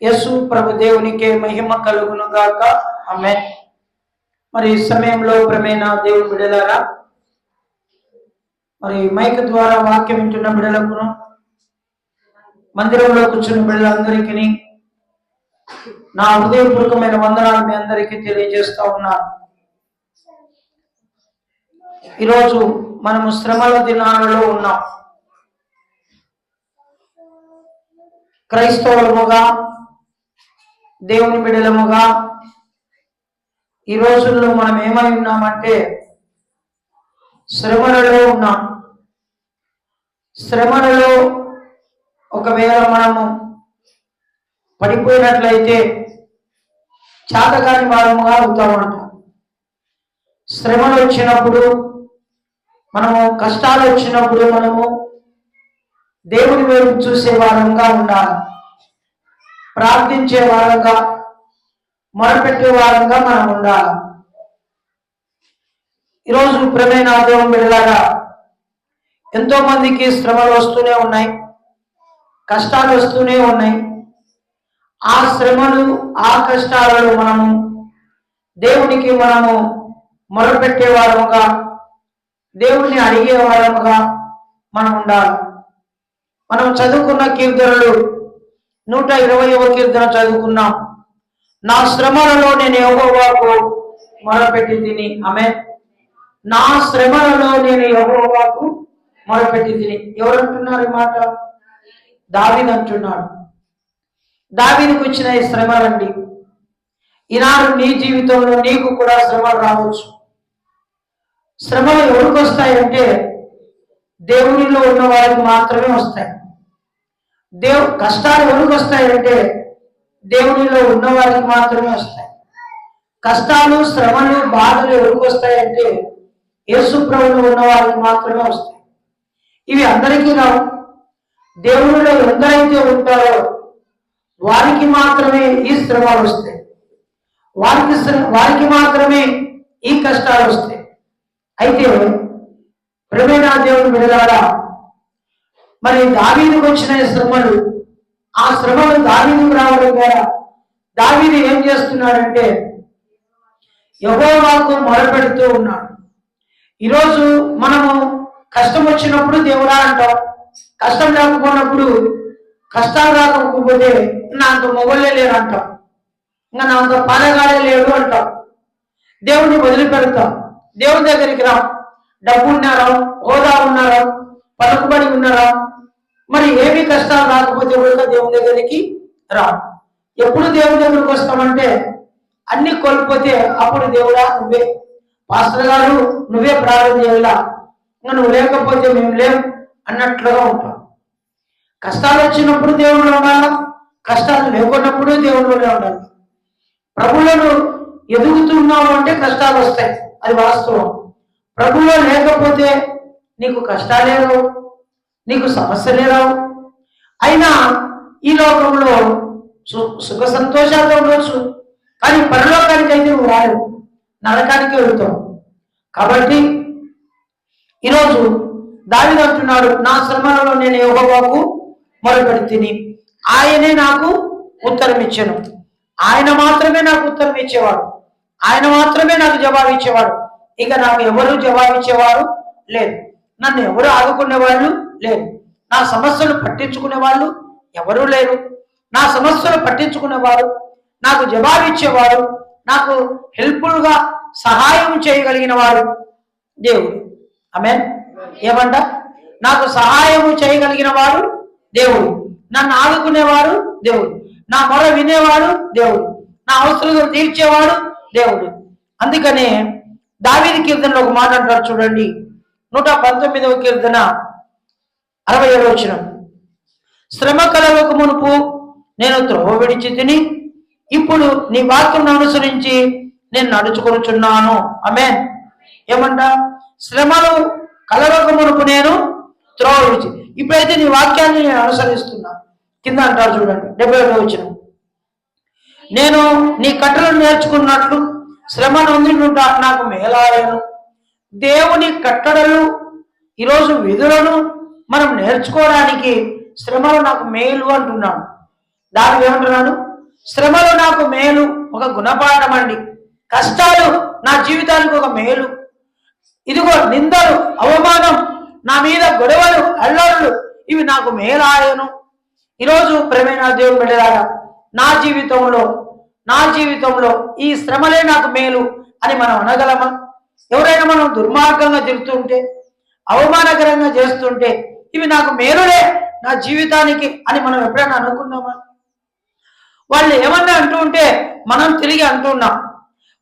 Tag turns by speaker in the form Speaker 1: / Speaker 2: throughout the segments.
Speaker 1: యేసు ప్రభు దేవునికే మహిమ కలుగును గాక. ఆమేన్. మరి ఈ సమయంలో ప్రియమైన దేవుని బిడ్డలారా, మరి మైక్ ద్వారా వాక్యం వింటున్న బిడ్డలకు, మందిరంలో కూర్చున్న బిడ్డలందరికీ నా హృదయపూర్వకమైన వందనాలు మీ అందరికీ తెలియజేస్తా ఉన్నాను. ఈరోజు మనము శ్రమల దినాలలో ఉన్నాం. క్రైస్తవులముగా, దేవుని బిడ్డలముగా ఈ రోజుల్లో మనం ఏమై ఉన్నామంటే శ్రమలలో ఉన్నాం. శ్రమలలో ఒకవేళ మనము పడిపోయినట్లయితే చాతగాని వారముగా అవుతామంట. శ్రమలు వచ్చినప్పుడు, మనము కష్టాలు వచ్చినప్పుడు మనము దేవుని వైపు చూసే వారంగా ఉండాలి. ప్రార్థించే వారంగా, మొరపెట్టే వారంగా మనం ఉండాలి. ఈరోజు ప్రియమైన దేవుని బిడ్డలారా, ఎంతో మందికి శ్రమలు వస్తూనే ఉన్నాయి, కష్టాలు వస్తూనే ఉన్నాయి. ఆ శ్రమలు, ఆ కష్టాలలో మనము దేవునికి మనము మొరపెట్టే వారముగా, దేవుని అడిగే వారముగా మనం ఉండాలి. మనం చదువుకున్న కీర్తనలు 120వ కీర్తన చదువుకున్నాం. నా శ్రమలలో నేను యెహోవాకు మొరపెట్టి తిని. ఆమేన్. నా శ్రమలలో నేను యెహోవాకు మొరపెట్టి తిని. ఎవరంటున్నారు ఈ మాట? దావీదు అంటున్నాడు. దావీదుకు వచ్చిన ఈ శ్రమలండి. ఈనాడు నీ జీవితంలో నీకు కూడా శ్రమలు రావచ్చు. శ్రమలు ఎవరికి వస్తాయంటే దేవునిలో ఉన్న వారికి మాత్రమే వస్తాయి. కష్టాలు ఎవరికి వస్తాయంటే దేవునిలో ఉన్న వారికి మాత్రమే వస్తాయి. కష్టాలు, శ్రమలు, బాధలు ఎవరికి వస్తాయంటే యేసు ప్రభువులో ఉన్న వారికి మాత్రమే వస్తాయి. ఇవి అందరికీ రావు. దేవునిలో ఎందరైతే ఉంటారో వారికి మాత్రమే ఈ శ్రమలు వస్తాయి. వారికి మాత్రమే ఈ కష్టాలు వస్తాయి. అయితే ప్రియమైన దేవుని బిడ్డలారా, మరి దావీదుకు వచ్చిన శ్రమలు, ఆ శ్రమలు దావీదుకు రావడం ద్వారా దావీదు ఏం చేస్తున్నాడంటే యెహోవాకు మొరపెడుతూ ఉన్నాడు. ఈరోజు మనము కష్టం వచ్చినప్పుడు దేవుడా అంటాం, కష్టం లేకపోయినప్పుడు, కష్టాలు రాకపోతే నాంత మొగలే లేరు అంటాం, ఇంకా నాంత పాలగాలే లేడు అంటాం. దేవుడిని వదిలిపెడతాం, దేవుని దగ్గరికి రా. డబ్బు ఉన్నారా, హోదా ఉన్నారా, పలుకుబడి ఉన్నారా, మరి ఏమి కష్టాలు రాకపోతే కూడా దేవుని దగ్గరికి రా. ఎప్పుడు దేవుని దగ్గరికి వస్తామంటే అన్ని కోల్పోతే అప్పుడు దేవుడా నువ్వే, పాస్టర్ గారు నువ్వే ప్రార్థన చేయాలా, ఇంకా నువ్వు లేకపోతే మేము లేవు అన్నట్లుగా ఉంటాం. కష్టాలు వచ్చినప్పుడు దేవుళ్ళు ఉండాలా, కష్టాలు లేకున్నప్పుడు దేవుళ్ళలోనే ఉండాలి. ప్రభువులను ఎదుగుతున్నావు అంటే కష్టాలు వస్తాయి, అది వాస్తవం. ప్రభువులో లేకపోతే నీకు కష్టాలే రావు, నీకు సమస్యలే రావు. అయినా ఈ లోకంలో సుఖ సంతోషాలతో ఉండొచ్చు, కానీ పరలోకానికి అయితే నువ్వు రాలేవు, నరకానికి వెళ్తావు. కాబట్టి ఈరోజు దావీదు అంటున్నాడు, నా శ్రమలలో నేను యెహోవాకు మొరపెట్టి తిని ఆయనే నాకు ఉత్తరం ఇచ్చాను. ఆయన మాత్రమే నాకు ఉత్తరం ఇచ్చేవాడు, ఆయన మాత్రమే నాకు జవాబు ఇచ్చేవాడు. ఇక నాకు ఎవరు జవాబు ఇచ్చేవారు లేదు, నన్ను ఎవరు ఆదుకునే వాళ్ళు లేరు, నా సమస్యలు పట్టించుకునే వాళ్ళు ఎవరూ లేరు. నా సమస్యలు పట్టించుకునేవారు, నాకు జవాబు ఇచ్చేవారు, నాకు హెల్ప్ఫుల్గా సహాయం చేయగలిగిన వాడు దేవుడు. ఆమేన్. ఏమంట? నాకు సహాయం చేయగలిగిన వాడు దేవుడు, నన్ను ఆదుకునేవాడు దేవుడు, నా మొర వినేవాడు దేవుడు, నా అవసరాలు తీర్చేవాడు దేవుడు. అందుకనే దావీదు కీర్తనలో ఒక మాట అంటారు చూడండి, 119వ కీర్తన 67వ వచనం. శ్రమ కలగక మునుపు నేను త్రోవ విడిచి తిని, ఇప్పుడు నీ వాక్యం అనుసరించి నేను నడుచుకొనుచున్నాను. ఆమేన్. ఏమంట? శ్రమలు కలగక మునుపు నేను త్రోవ విడిచి, ఇప్పుడైతే నీ వాక్యాన్ని నేను అనుసరిస్తున్నా. కింద అంటారు చూడండి 71వ వచనం, నేను నీ కట్టలను నేర్చుకున్నట్లు శ్రమ నొందినుట నాకు మేలాయను. దేవుని కట్టడలు, ఈరోజు విధులను మనం నేర్చుకోవడానికి శ్రమలు నాకు మేలు అంటున్నాడు. దానికి ఏమంటున్నాడు? శ్రమలు నాకు మేలు, ఒక గుణపాఠం అండి. కష్టాలు నా జీవితానికి ఒక మేలు. ఇదిగో నిందలు, అవమానం, నా మీద గొడవలు, అల్లర్లు, ఇవి నాకు మేలాయను. ఈరోజు ప్రేమైన దేవుని బిడ్డలారా, నా జీవితంలో ఈ శ్రమలే నాకు మేలు అని మనం అనగలమా? ఎవరైనా మనం దుర్మార్గంగా తిరుగుతుంటే, అవమానకరంగా చేస్తుంటే, ఇవి నాకు మేలులే నా జీవితానికి అని మనం ఎప్పుడైనా అనుకున్నామా? వాళ్ళు ఏమన్నా అంటూ ఉంటే మనం తిరిగి అంటున్నాం.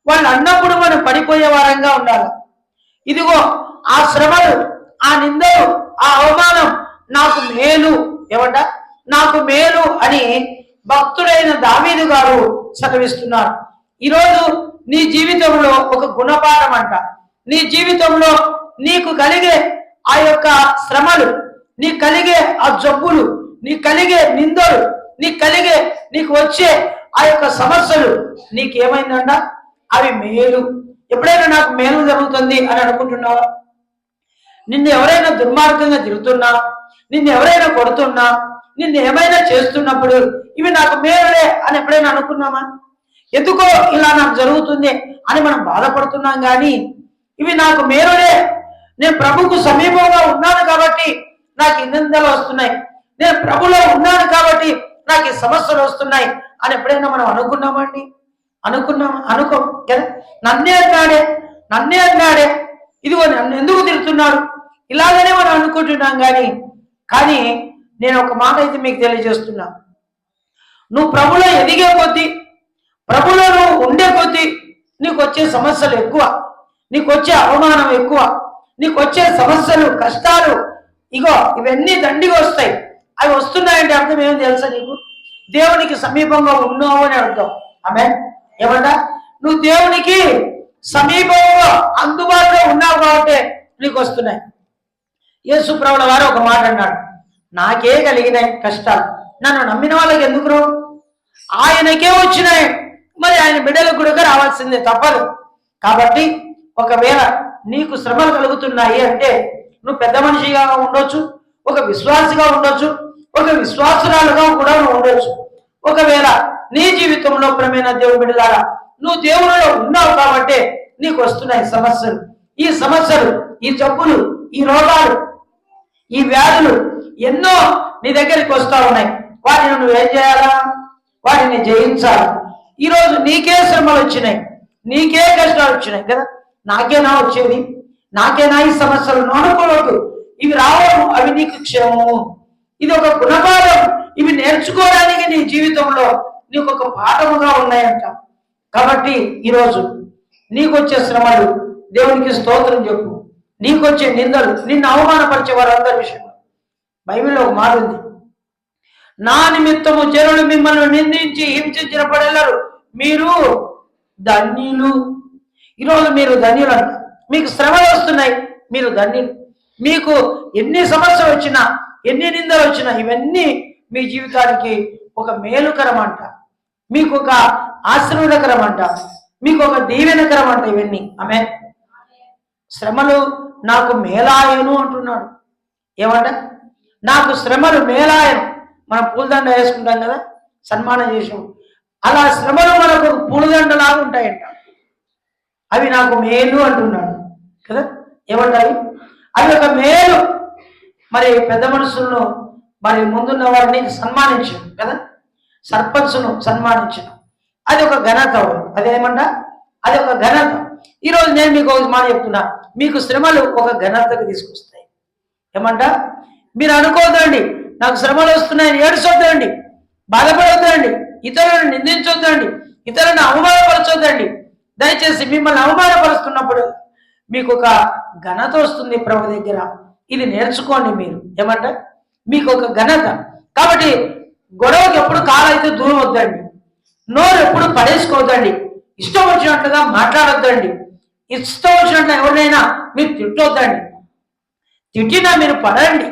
Speaker 1: వాళ్ళు అన్నప్పుడు మనం పడిపోయే వారంగా ఉండాలి. ఇదిగో ఆ శ్రమలు, ఆ నిందలు, ఆ అవమానం నాకు మేలు, ఏమంట నాకు మేలు అని భక్తుడైన దావీదు గారు సెలవిస్తున్నారు. ఈరోజు నీ జీవితంలో ఒక గుణపాఠం అంట. నీ జీవితంలో నీకు కలిగే ఆ యొక్క శ్రమలు, నీకు కలిగే ఆ జబ్బులు, నీకు కలిగే నిందలు, నీకు వచ్చే ఆ యొక్క సమస్యలు నీకేమైందంట? అవి మేలు. ఎప్పుడైనా నాకు మేలు జరుగుతుంది అని అనుకుంటున్నావా? నిన్ను ఎవరైనా దుర్మార్గంగా తిరుగుతున్నా, నిన్ను ఎవరైనా కొడుతున్నా, నిన్ను ఏమైనా చేస్తున్నప్పుడు ఇవి నాకు మేలులే అని ఎప్పుడైనా అనుకున్నామా? ఎందుకో ఇలా నాకు జరుగుతుంది అని మనం బాధపడుతున్నాం, కానీ ఇవి నాకు మేలులే, నేను ప్రభుకు సమీపంగా ఉన్నాను కాబట్టి నాకు ఈ నిందలు వస్తున్నాయి, నేను ప్రభులో ఉన్నాను కాబట్టి నాకు ఈ సమస్యలు వస్తున్నాయి అని ఎప్పుడైనా మనం అనుకున్నామండి? అనుకో కదా. నన్నే అన్నాడే, ఇదిగో నన్ను ఎందుకు తిరుగుతున్నాడు, ఇలాగనే మనం అనుకుంటున్నాం. కానీ నేను ఒక మాట అయితే మీకు తెలియజేస్తున్నా. నువ్వు ప్రభులో ఎదిగే కొద్దీ, ప్రభులో నువ్వు ఉండే కొద్దీ నీకు వచ్చే సమస్యలు ఎక్కువ, నీకు వచ్చే అవమానం ఎక్కువ, నీకు వచ్చే సమస్యలు, కష్టాలు, ఇగో ఇవన్నీ దండిగా వస్తాయి. అవి వస్తున్నాయంటే అర్థం ఏమో తెలుసా నీకు? దేవునికి సమీపంగా ఉన్నావు అని అర్థం. ఆమేన్. ఏమంటా? నువ్వు దేవునికి సమీపంలో అందుబాటులో ఉన్నావు కాబట్టి నీకు వస్తున్నాయి. యేసు ప్రభువుల వారు ఒక మాట అన్నాడు, నాకే కలిగినాయి కష్టాలు, నన్ను నమ్మిన వాళ్ళకి ఎందుకు రావు? ఆయనకే వచ్చినాయి, మరి ఆయన బిడ్డలకు కూడా రావాల్సిందే, తప్పదు. కాబట్టి ఒకవేళ నీకు శ్రమలు కలుగుతున్నాయి అంటే నువ్వు పెద్ద మనిషిగా ఉండొచ్చు, ఒక విశ్వాసిగా ఉండొచ్చు, ఒక విశ్వాసురాలుగా కూడా నువ్వు ఉండొచ్చు. ఒకవేళ నీ జీవితంలో ప్రేమైన దేవుని బిడ్డలారా నువ్వు దేవునిలో ఉన్నావు కాబట్టి నీకు వస్తున్నాయి సమస్యలు. ఈ సమస్యలు, ఈ జబ్బులు, ఈ రోగాలు, ఈ వ్యాధులు ఎన్నో నీ దగ్గరికి వస్తూ ఉన్నాయి. వాటిని నువ్వేం చేయాలా? వాటిని జయించాలి. ఈరోజు నీకే శ్రమలు వచ్చినాయి, నీకే కష్టాలు వచ్చినాయి కదా. నాకేనా వచ్చేది, నాకేనా ఈ సమస్యలు? అనుకోవద్దు. ఇవి రావడం అవి నీకు క్షేమము. ఇది ఒక గుణపాఠం. ఇవి నేర్చుకోవడానికి నీ జీవితంలో నీకు ఒక పాఠముగా ఉన్నాయంట. కాబట్టి ఈరోజు నీకొచ్చే శ్రమలు దేవునికి స్తోత్రం చెప్పు. నీకొచ్చే నిందలు, నిన్ను అవమానపరిచే వారందరి విషయంలో బైబిల్లో ఒక మాట ఉంది, నా నిమిత్తము జనులు మిమ్మల్ని నిందించి హింసించినప్పుడెల్లరు మీరు ధన్యులు. ఈరోజు మీరు ధన్యులు అంట. మీకు శ్రమలు వస్తున్నాయి, మీరు ధన్యులు. మీకు ఎన్ని సమస్యలు వచ్చినా, ఎన్ని నిందలు వచ్చినా ఇవన్నీ మీ జీవితానికి ఒక మేలుకరం అంట, మీకు ఒక ఆశీర్వాదకరం అంట, మీకు ఒక దీవెనకరం అంట ఇవన్నీ. ఆమేన్. శ్రమలు నాకు మేలాయను అంటున్నాడు. ఏమంట? నాకు శ్రమలు మేలాయను. మనం పూలదండ వేసుకుంటాం కదా, సన్మానం చేసాం, అలా శ్రమలు మనకు పూలదండలాగా ఉంటాయంట. అవి నాకు మేలు అంటున్నాడు కదా. ఏమంటాయి? అవి ఒక మేలు. మరి పెద్ద మనుషులను, మరి ముందున్న వారిని సన్మానించాం కదా, సర్పంచ్ను సన్మానించిన, అది ఒక ఘనత. అదేమంట? అది ఒక ఘనత. ఈరోజు నేను మీకు ఒక మాట చెప్తున్నా, మీకు శ్రమలు ఒక ఘనతకు తీసుకొస్తాయి. ఏమంట? మీరు అనుకోవద్దండి నాకు శ్రమలు వస్తున్నాయని ఏడ్చొద్దండి, బాధపడొద్దండి, ఇతరులను నిందించొద్దండి, ఇతరులను అవమానపరచొద్దండి. దయచేసి మిమ్మల్ని అవమానపరుస్తున్నప్పుడు మీకు ఒక ఘనత వస్తుంది ప్రభు దగ్గర. ఇది నేర్చుకోండి మీరు. ఏమంట? మీకు ఒక ఘనత. కాబట్టి గొడవకి ఎప్పుడు కాలైతే దూరం వద్దండి, నోరు ఎప్పుడు పడేసుకోవద్దండి, ఇష్టం వచ్చినట్లుగా మాట్లాడొద్దండి, ఇష్టం వచ్చినట్లు ఎవరినైనా మీరు తిట్టొద్దండి. తిట్టినా మీరు పడండి,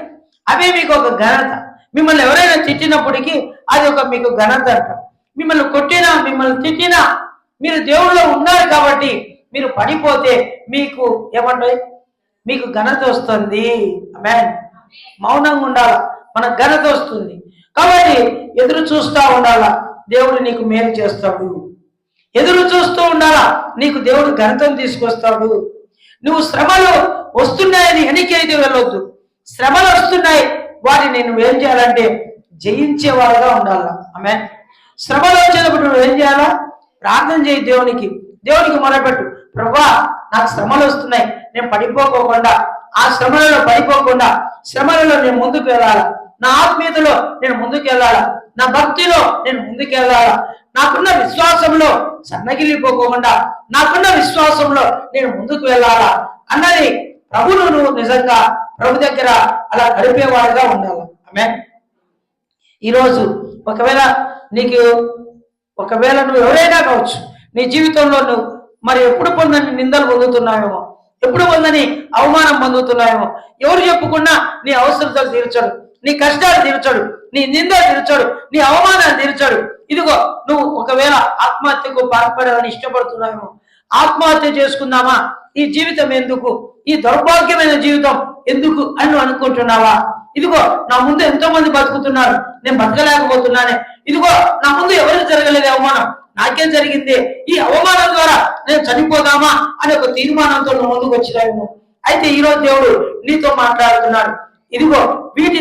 Speaker 1: అవే మీకు ఒక ఘనత. మిమ్మల్ని ఎవరైనా తిట్టినప్పటికీ అది ఒక మీకు ఘనత అంట. మిమ్మల్ని కొట్టినా, మిమ్మల్ని తిట్టినా మీరు దేవుళ్ళో ఉన్నారు కాబట్టి మీరు పడిపోతే మీకు ఏమంటాయి? మీకు ఘనత వస్తుంది. ఆమేన్. మౌనంగా ఉండాలా, మన ఘనత వస్తుంది. కాబట్టి ఎదురు చూస్తూ ఉండాలా, దేవుడు నీకు మేలు చేస్తాడు. ఎదురు చూస్తూ ఉండాలా, నీకు దేవుడు ఘనతను తీసుకొస్తాడు. నువ్వు శ్రమలు వస్తున్నాయని వెనకైతే వెళ్ళొద్దు. శ్రమలు వస్తున్నాయి, వాటిని నువ్వు ఏం చేయాలంటే జయించేవాడుగా ఉండాలా. ఆమె శ్రమలు వచ్చేటప్పుడు నువ్వు ఏం చేయాలా? ప్రార్థన చేయి, దేవునికి మొరపెట్టు. ప్రభువా, నాకు శ్రమలు వస్తున్నాయి, నేను పడిపోకుండా, ఆ శ్రమలలో పడిపోకుండా, శ్రమలలో నేను ముందుకు వెళ్ళాలా, నా ఆత్మీయతలో నేను ముందుకు వెళ్ళాలా, నా భక్తిలో నేను ముందుకు వెళ్ళాలా, నాకున్న విశ్వాసంలో సన్నగిల్లిపోకుండా, నాకున్న విశ్వాసంలో నేను ముందుకు వెళ్ళాలా అన్నది ప్రభును నువ్వు నిజంగా ప్రభు దగ్గర అలా గడిపేవాడుగా ఉండాలి. ఆమేన్. ఈరోజు ఒకవేళ నువ్వు ఎవరైనా కావచ్చు, నీ జీవితంలో నువ్వు మరి ఎప్పుడు పొందని నిందలు పొందుతున్నావేమో, ఎప్పుడు పొందని అవమానం పొందుతున్నావేమో. ఎవరు చెప్పుకున్నా నీ అవసరతలు తీర్చడు, నీ కష్టాలు తీర్చడు, నీ నిందలు తీర్చడు, నీ అవమానాలు తీర్చడు. ఇదిగో నువ్వు ఒకవేళ ఆత్మహత్యకు పాల్పడాలని ఇష్టపడుతున్నావేమో, ఆత్మహత్య చేసుకుందామా, ఈ జీవితం ఎందుకు, ఈ దౌర్భాగ్యమైన జీవితం ఎందుకు అని నువ్వు అనుకుంటున్నావా? ఇదిగో నా ముందు ఎంతో మంది బతుకుతున్నారు, నేను బతకలేకపోతున్నానే, ఇదిగో నా ముందు ఎవరికి జరగలేదు అవమానం, నాకేం జరిగింది, ఈ అవమానం ద్వారా నేను చనిపోదామా అనే ఒక తీర్మానంతో నువ్వు ముందుకు వచ్చినావేమో. అయితే ఈరోజు దేవుడు నీతో మాట్లాడుతున్నాడు. ఇదిగో వీటి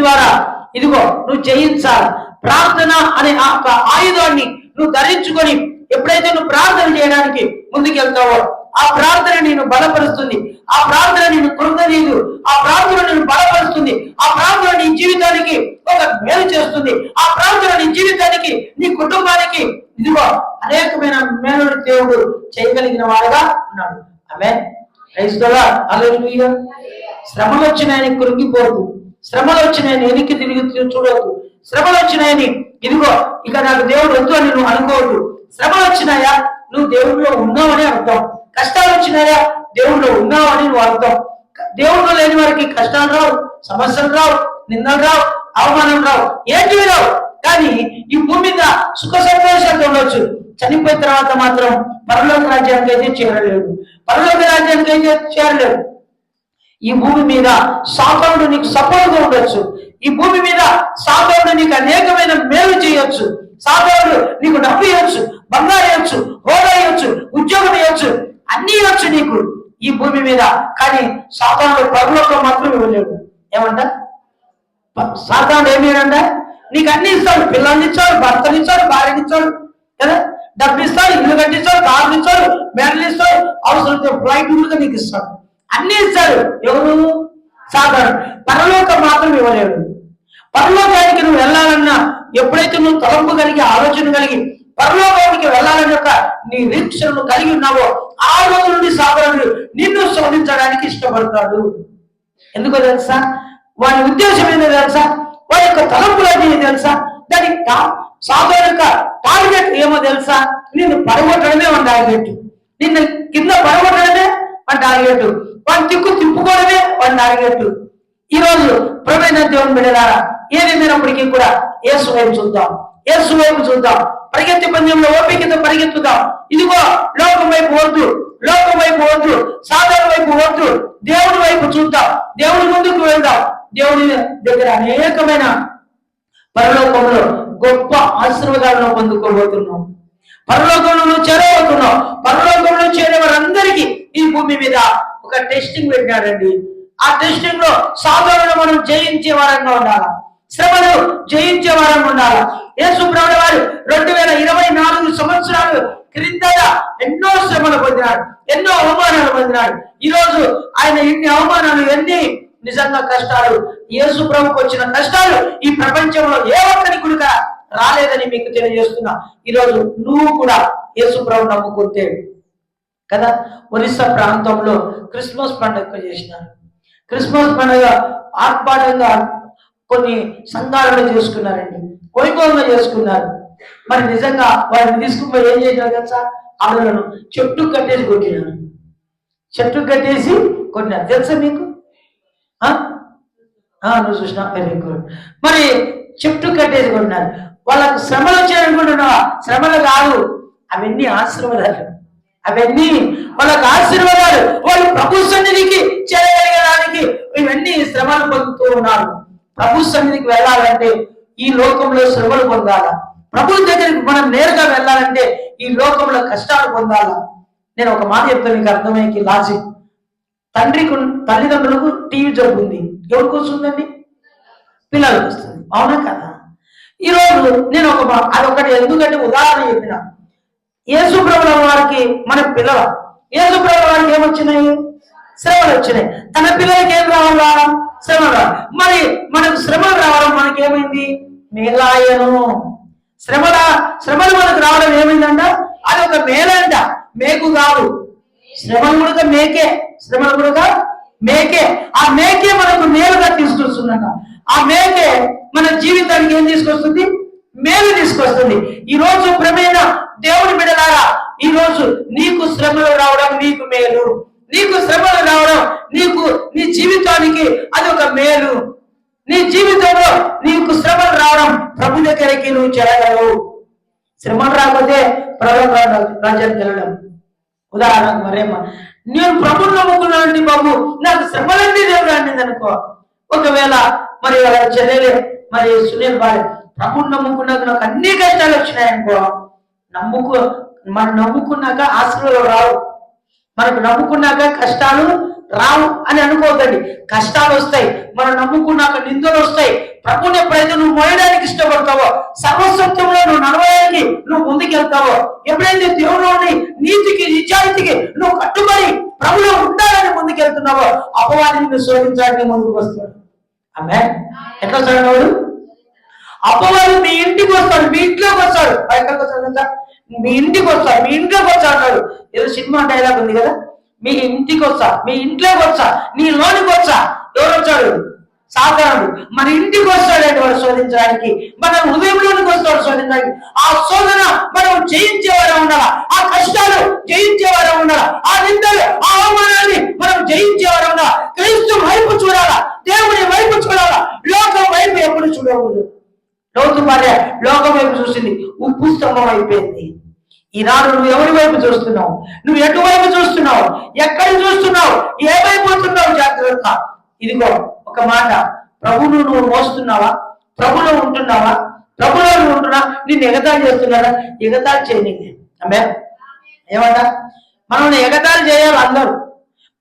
Speaker 1: ద్వారా ఇదిగో నువ్వు జయించాలి. ప్రార్థన అనే ఆ ఆయుధాన్ని నువ్వు ధరించుకొని ఎప్పుడైతే నువ్వు ప్రార్థన చేయడానికి ముందుకెళ్తావో, ఆ ప్రార్థన నేను బలపరుస్తుంది, ఆ ప్రార్థన నేను కృంగనీయదు, ఆ ప్రార్థన నేను బలపరుస్తుంది, ఆ ప్రార్థన నీ జీవితానికి ఒక మేలు చేస్తుంది, ఆ ప్రార్థన నీ జీవితానికి, నీ కుటుంబానికి ఇదిగో అనేకమైన మేలు దేవుడు చేయగలిగిన వాడుగా ఉన్నాడు. ఆమేన్. క్రైస్తవులా, హల్లెలూయా. శ్రమలు వచ్చినాయని కృంగిపోవద్దు, శ్రమలు వచ్చినాయని వెనక్కి తిరిగి చూడవద్దు, శ్రమలు వచ్చినాయని ఇదిగో ఇక నాకు దేవుడు వద్దు అని నువ్వు అనుకోవద్దు. శ్రమలు వచ్చినాయా, నువ్వు దేవుడిలో ఉన్నావని అర్థం. కష్టాలు వచ్చినాయా, దేవుడిలో ఉన్నావని నువ్వు అర్థం. దేవుడిలో లేని వారికి కష్టాలు రావు, సమస్యలు రావు, నిందలు రావు, అవమానం రావు, ఏంటి రావు. కానీ ఈ భూమి మీద సుఖ సంతోషాలతో ఉండొచ్చు, చనిపోయిన తర్వాత మాత్రం పరలోక రాజ్యానికి అయితే చేరలేడు, పరలోక రాజ్యానికి అయితే చేరలేడు. ఈ భూమి మీద సాతానుడు నీకు సపోర్ట్గా ఉండొచ్చు, ఈ భూమి మీద సాతానుడు నీకు అనేకమైన మేలు చేయొచ్చు, సాతానుడు నీకు డబ్బు ఇవ్వచ్చు, బంగారు ఇవ్వచ్చు, హోదా ఇవ్వచ్చు, ఉద్యోగం ఇవ్వచ్చు, అన్ని ఇవ్వచ్చు నీకు ఈ భూమి మీద. కానీ సాతానుడు పరలోకం మాత్రం ఇవ్వలేడు. ఏమంట? సాతానుడు ఏమేనంట? నీకు అన్ని ఇస్తాడు, పిల్లల్ని ఇచ్చాడు, భర్తలు ఇచ్చాడు, భార్యని ఇచ్చాడు కదా, డబ్బు ఇస్తాడు, ఇల్లు కట్టిస్తాడు, కార్లు ఇస్తాడు, బ్యాటలు ఇస్తాడు, అవసరం ఫ్లైట్ నీకు ఇస్తాడు, అన్ని ఇస్తాడు. ఎవరు? సాతానుడు. పరలోకం మాత్రం ఇవ్వలేడు. పరలోకానికి నువ్వు వెళ్ళాలన్నా, ఎప్పుడైతే నువ్వు తలంపు కలిగి, ఆలోచన కలిగి పరలోకానికి వెళ్ళాలని యొక్క నీ నిరీక్షణను కలిగి ఉన్నావో, ఆ రోజు నుండి సాతానుడు నిన్ను శోధించడానికి ఇష్టపడతాడు. ఎందుకో తెలుసా? వాడి ఉద్దేశం ఏంటో తెలుసా? వాడి యొక్క తలంపులు ఏంటో తెలుసా? దాని సాతానుడు యొక్క టార్గెట్ ఏమో తెలుసా? నిన్ను పడగొట్టడమే వాడి టార్గెట్, నిన్ను కింద పడగొట్టడమే వాడి టార్గెట్, వాడి తిప్పుకోవడమే వాడి టార్గెట్. ఈ రోజు ప్రభువైన దేవుని బిడ్డలారా, ఏదేమైనప్పటికీ కూడా యేసు వైపు చూద్దాం, యేసు వైపు చూద్దాం. పరిగెత్తి పందెంలో ఓపికతో పరిగెత్తుదాం. ఇదిగో లోకం వైపు వద్దు, లోకం వైపు వద్దు, సాధారణ వైపు వద్దు, దేవుడి వైపు చూద్దాం, దేవుడి ముందుకు వెళ్దాం. దేవుడి దగ్గర అనేకమైన పరలోకంలో గొప్ప ఆశీర్వాదాలను పొందుకోబోతున్నాం. పరలోకంలో నువ్వు చేరబోతున్నావు. పరలోకంలో చేరే వారందరికీ ఈ భూమి మీద ఒక టెస్టింగ్ పెట్టాడండి. ఆ టెస్టింగ్ లో సాధారణ మనం జయించే వారంగా ఉండాలా, శ్రమలు జయించే వారంగా ఉండాలా. యేసు ప్రభువు వారు 2024 సంవత్సరాలు క్రిందట ఎన్నో శ్రమలు పొందినాడు, ఎన్నో అవమానాలు పొందినాడు. ఈరోజు ఆయన ఎన్ని అవమానాలు, ఎన్ని నిజంగా కష్టాలు, యేసు ప్రభువుకు వచ్చిన కష్టాలు ఈ ప్రపంచంలో ఏ ఒక్కరికి కూడా రాలేదని మీకు తెలియజేస్తున్నా. ఈరోజు నువ్వు కూడా యేసు ప్రభువు నమ్ముకుంటే కదా. ఒరిస్సా ప్రాంతంలో క్రిస్మస్ పండుగ చేసినారు. క్రిస్మస్ పండుగ ఆర్భాటంగా కొన్ని సంఘాలను చేసుకున్నారండి, వైభవంగా చేసుకున్నారు. మరి నిజంగా వారిని తీసుకుని ఏం చేశారు కదా, ఆడలను చెట్టు కట్టేసి కొట్టినారు, చెట్టు కట్టేసి కొట్టినారు. తెలుసా మీకు? నువ్వు చూసినా వెరీ గుడ్. మరి చెట్టు కట్టేసి కొట్టినారు. వాళ్ళకు శ్రమలు వచ్చాయనుకుంటున్నావా? శ్రమలు కాదు, అవన్నీ ఆశీర్వాదాలు, అవన్నీ వాళ్ళకు ఆశీర్వాదాలు. వాళ్ళు ప్రభు సన్నిధికి చేరగలగడానికి ఇవన్నీ శ్రమలు పొందుతూ ఉన్నారు. ప్రభు సన్నిధికి వెళ్ళాలంటే ఈ లోకంలో శ్రమలు పొందాలా. ప్రభువు దగ్గరికి మనం నేరుగా వెళ్ళాలంటే ఈ లోకంలో కష్టాలు పొందాలా. నేను ఒక మాట చెప్తాను మీకు అర్థమయ్యేకి లాజిక్. తల్లిదండ్రులకు టీవీ జబ్బు ఉంది, ఎవరికి వస్తుందండి? పిల్లలకు వస్తుంది, అవునా కదా? ఈరోజు నేను అదొకటి ఎందుకంటే ఉదాహరణ చెప్పిన. యేసుప్రభుల వారికి మన పిల్లల యేసుప్రభుల వారికి ఏమొచ్చినాయి? శ్రమలు వచ్చినాయి. తన పిల్లలకి ఏం రావాలా? శ్రమలు రావాలి. మరి మనకు శ్రమలు రావడం మనకేమైంది? మేలాయను. శ్రమలు మనకు రావడం ఏమైందంట? అది ఒక మేలంట, మేకు కాదు. శ్రమలు కూడా మేకే, శ్రమలు కూడా మేకే. ఆ మేకే మనకు మేలుగా తీసుకొస్తుందంట. ఆ మేకే మన జీవితానికి ఏం తీసుకొస్తుంది? మేలు తీసుకొస్తుంది. ఈ రోజు ప్రేమైన దేవుని బిడ్డలారా, ఈ రోజు నీకు శ్రమలు రావడం నీకు మేలు. నీకు శ్రమలు రావడం నీ జీవితానికి అది ఒక మేలు. నీ జీవితంలో నీకు శ్రమలు రావడం ప్రభు దగ్గరికి నువ్వు చేరగలవు. శ్రమలు రాకపోతే ప్రభు రాజ్యానికి వెళ్ళడం. ఉదాహరణకు మరేమ్మా, నేను ప్రభుని నమ్ముకున్నానండి బాబు, నాకు శ్రమలన్నీ దేవుడు అండింది అనుకో. ఒకవేళ మరి చెల్లెలే మరి సునీల్ భార్య ప్రభుని నమ్ముకున్నాక నాకు అన్ని కష్టాలు వచ్చినాయనుకో, మనం నమ్ముకున్నాక ఆశీర్వాదాలు రావు. మనకు నమ్ముకున్నాక కష్టాలు రావు అని అనుకోవద్దండి. కష్టాలు వస్తాయి. మనం నమ్ముకున్నాక నిందలు వస్తాయి. ప్రభుని ఎప్పుడైతే నువ్వు మోయడానికి ఇష్టపడతావో, సర్వసత్యంలో నువ్వు నడవడానికి నువ్వు ముందుకెళ్తావో, ఎప్పుడైతే దేవుని నీతికి నిజాయితీకి నువ్వు కట్టుబడి ప్రభులో ఉండాలని ముందుకెళ్తున్నావో, అపవాదిని నువ్వు శోధించడానికి ముందుకు వస్తాడు. ఆమె ఎట్లా వస్తాడు? అపవాది మీ ఇంటికి వస్తాడు, మీ ఇంట్లోకి వస్తాడు. ఎక్కడికి వస్తాడు? మీ ఇంటికి వస్తాడు, మీ ఇంట్లోకి వచ్చా అన్నాడు. ఏదో సినిమా డైలాగ్ ఉంది కదా, మీ ఇంటికి వచ్చా, మీ ఇంట్లోకి వచ్చా, నీ లోనికి వచ్చా. ఎవరు వచ్చాడు? సాతానుడు. మన ఇంటికి వస్తాడంటే వాడు శోధించడానికి, మన హృదయంలోనికి వస్తాడు శోధించడానికి. ఆ శోధన మనం జయించేవారే ఉండాలా, ఆ కష్టాలు జయించేవారే ఉండాలా, ఆ నిందలు ఆ అవమానాన్ని మనం జయించేవారే ఉండాలా. క్రీస్తు వైపు చూడాలా, దేవుని వైపు చూడాలా, లోకం వైపు ఎప్పుడు చూడకూడదు. లోతు భార్య లోకం వైపు చూసింది, ఉప్పు స్తంభం అయిపోయింది. ఈనాడు నువ్వు ఎవరి వైపు చూస్తున్నావు? నువ్వు ఎటువైపు చూస్తున్నావు? ఎక్కడ చూస్తున్నావు? ఏమైపోతున్నావు? జాగ్రత్త. ఇదిగో ఒక మాట, ప్రభువును నువ్వు మోస్తున్నావా? ప్రభులో ఉంటున్నావా? ప్రభులో నువ్వు ఉంటున్నా, నిన్ను ఎగతాళి చేస్తున్నారా? ఎగతాళి చేయని. ఆమె ఏమంట? మనం ఎగతాళి చేయాలి. అందరూ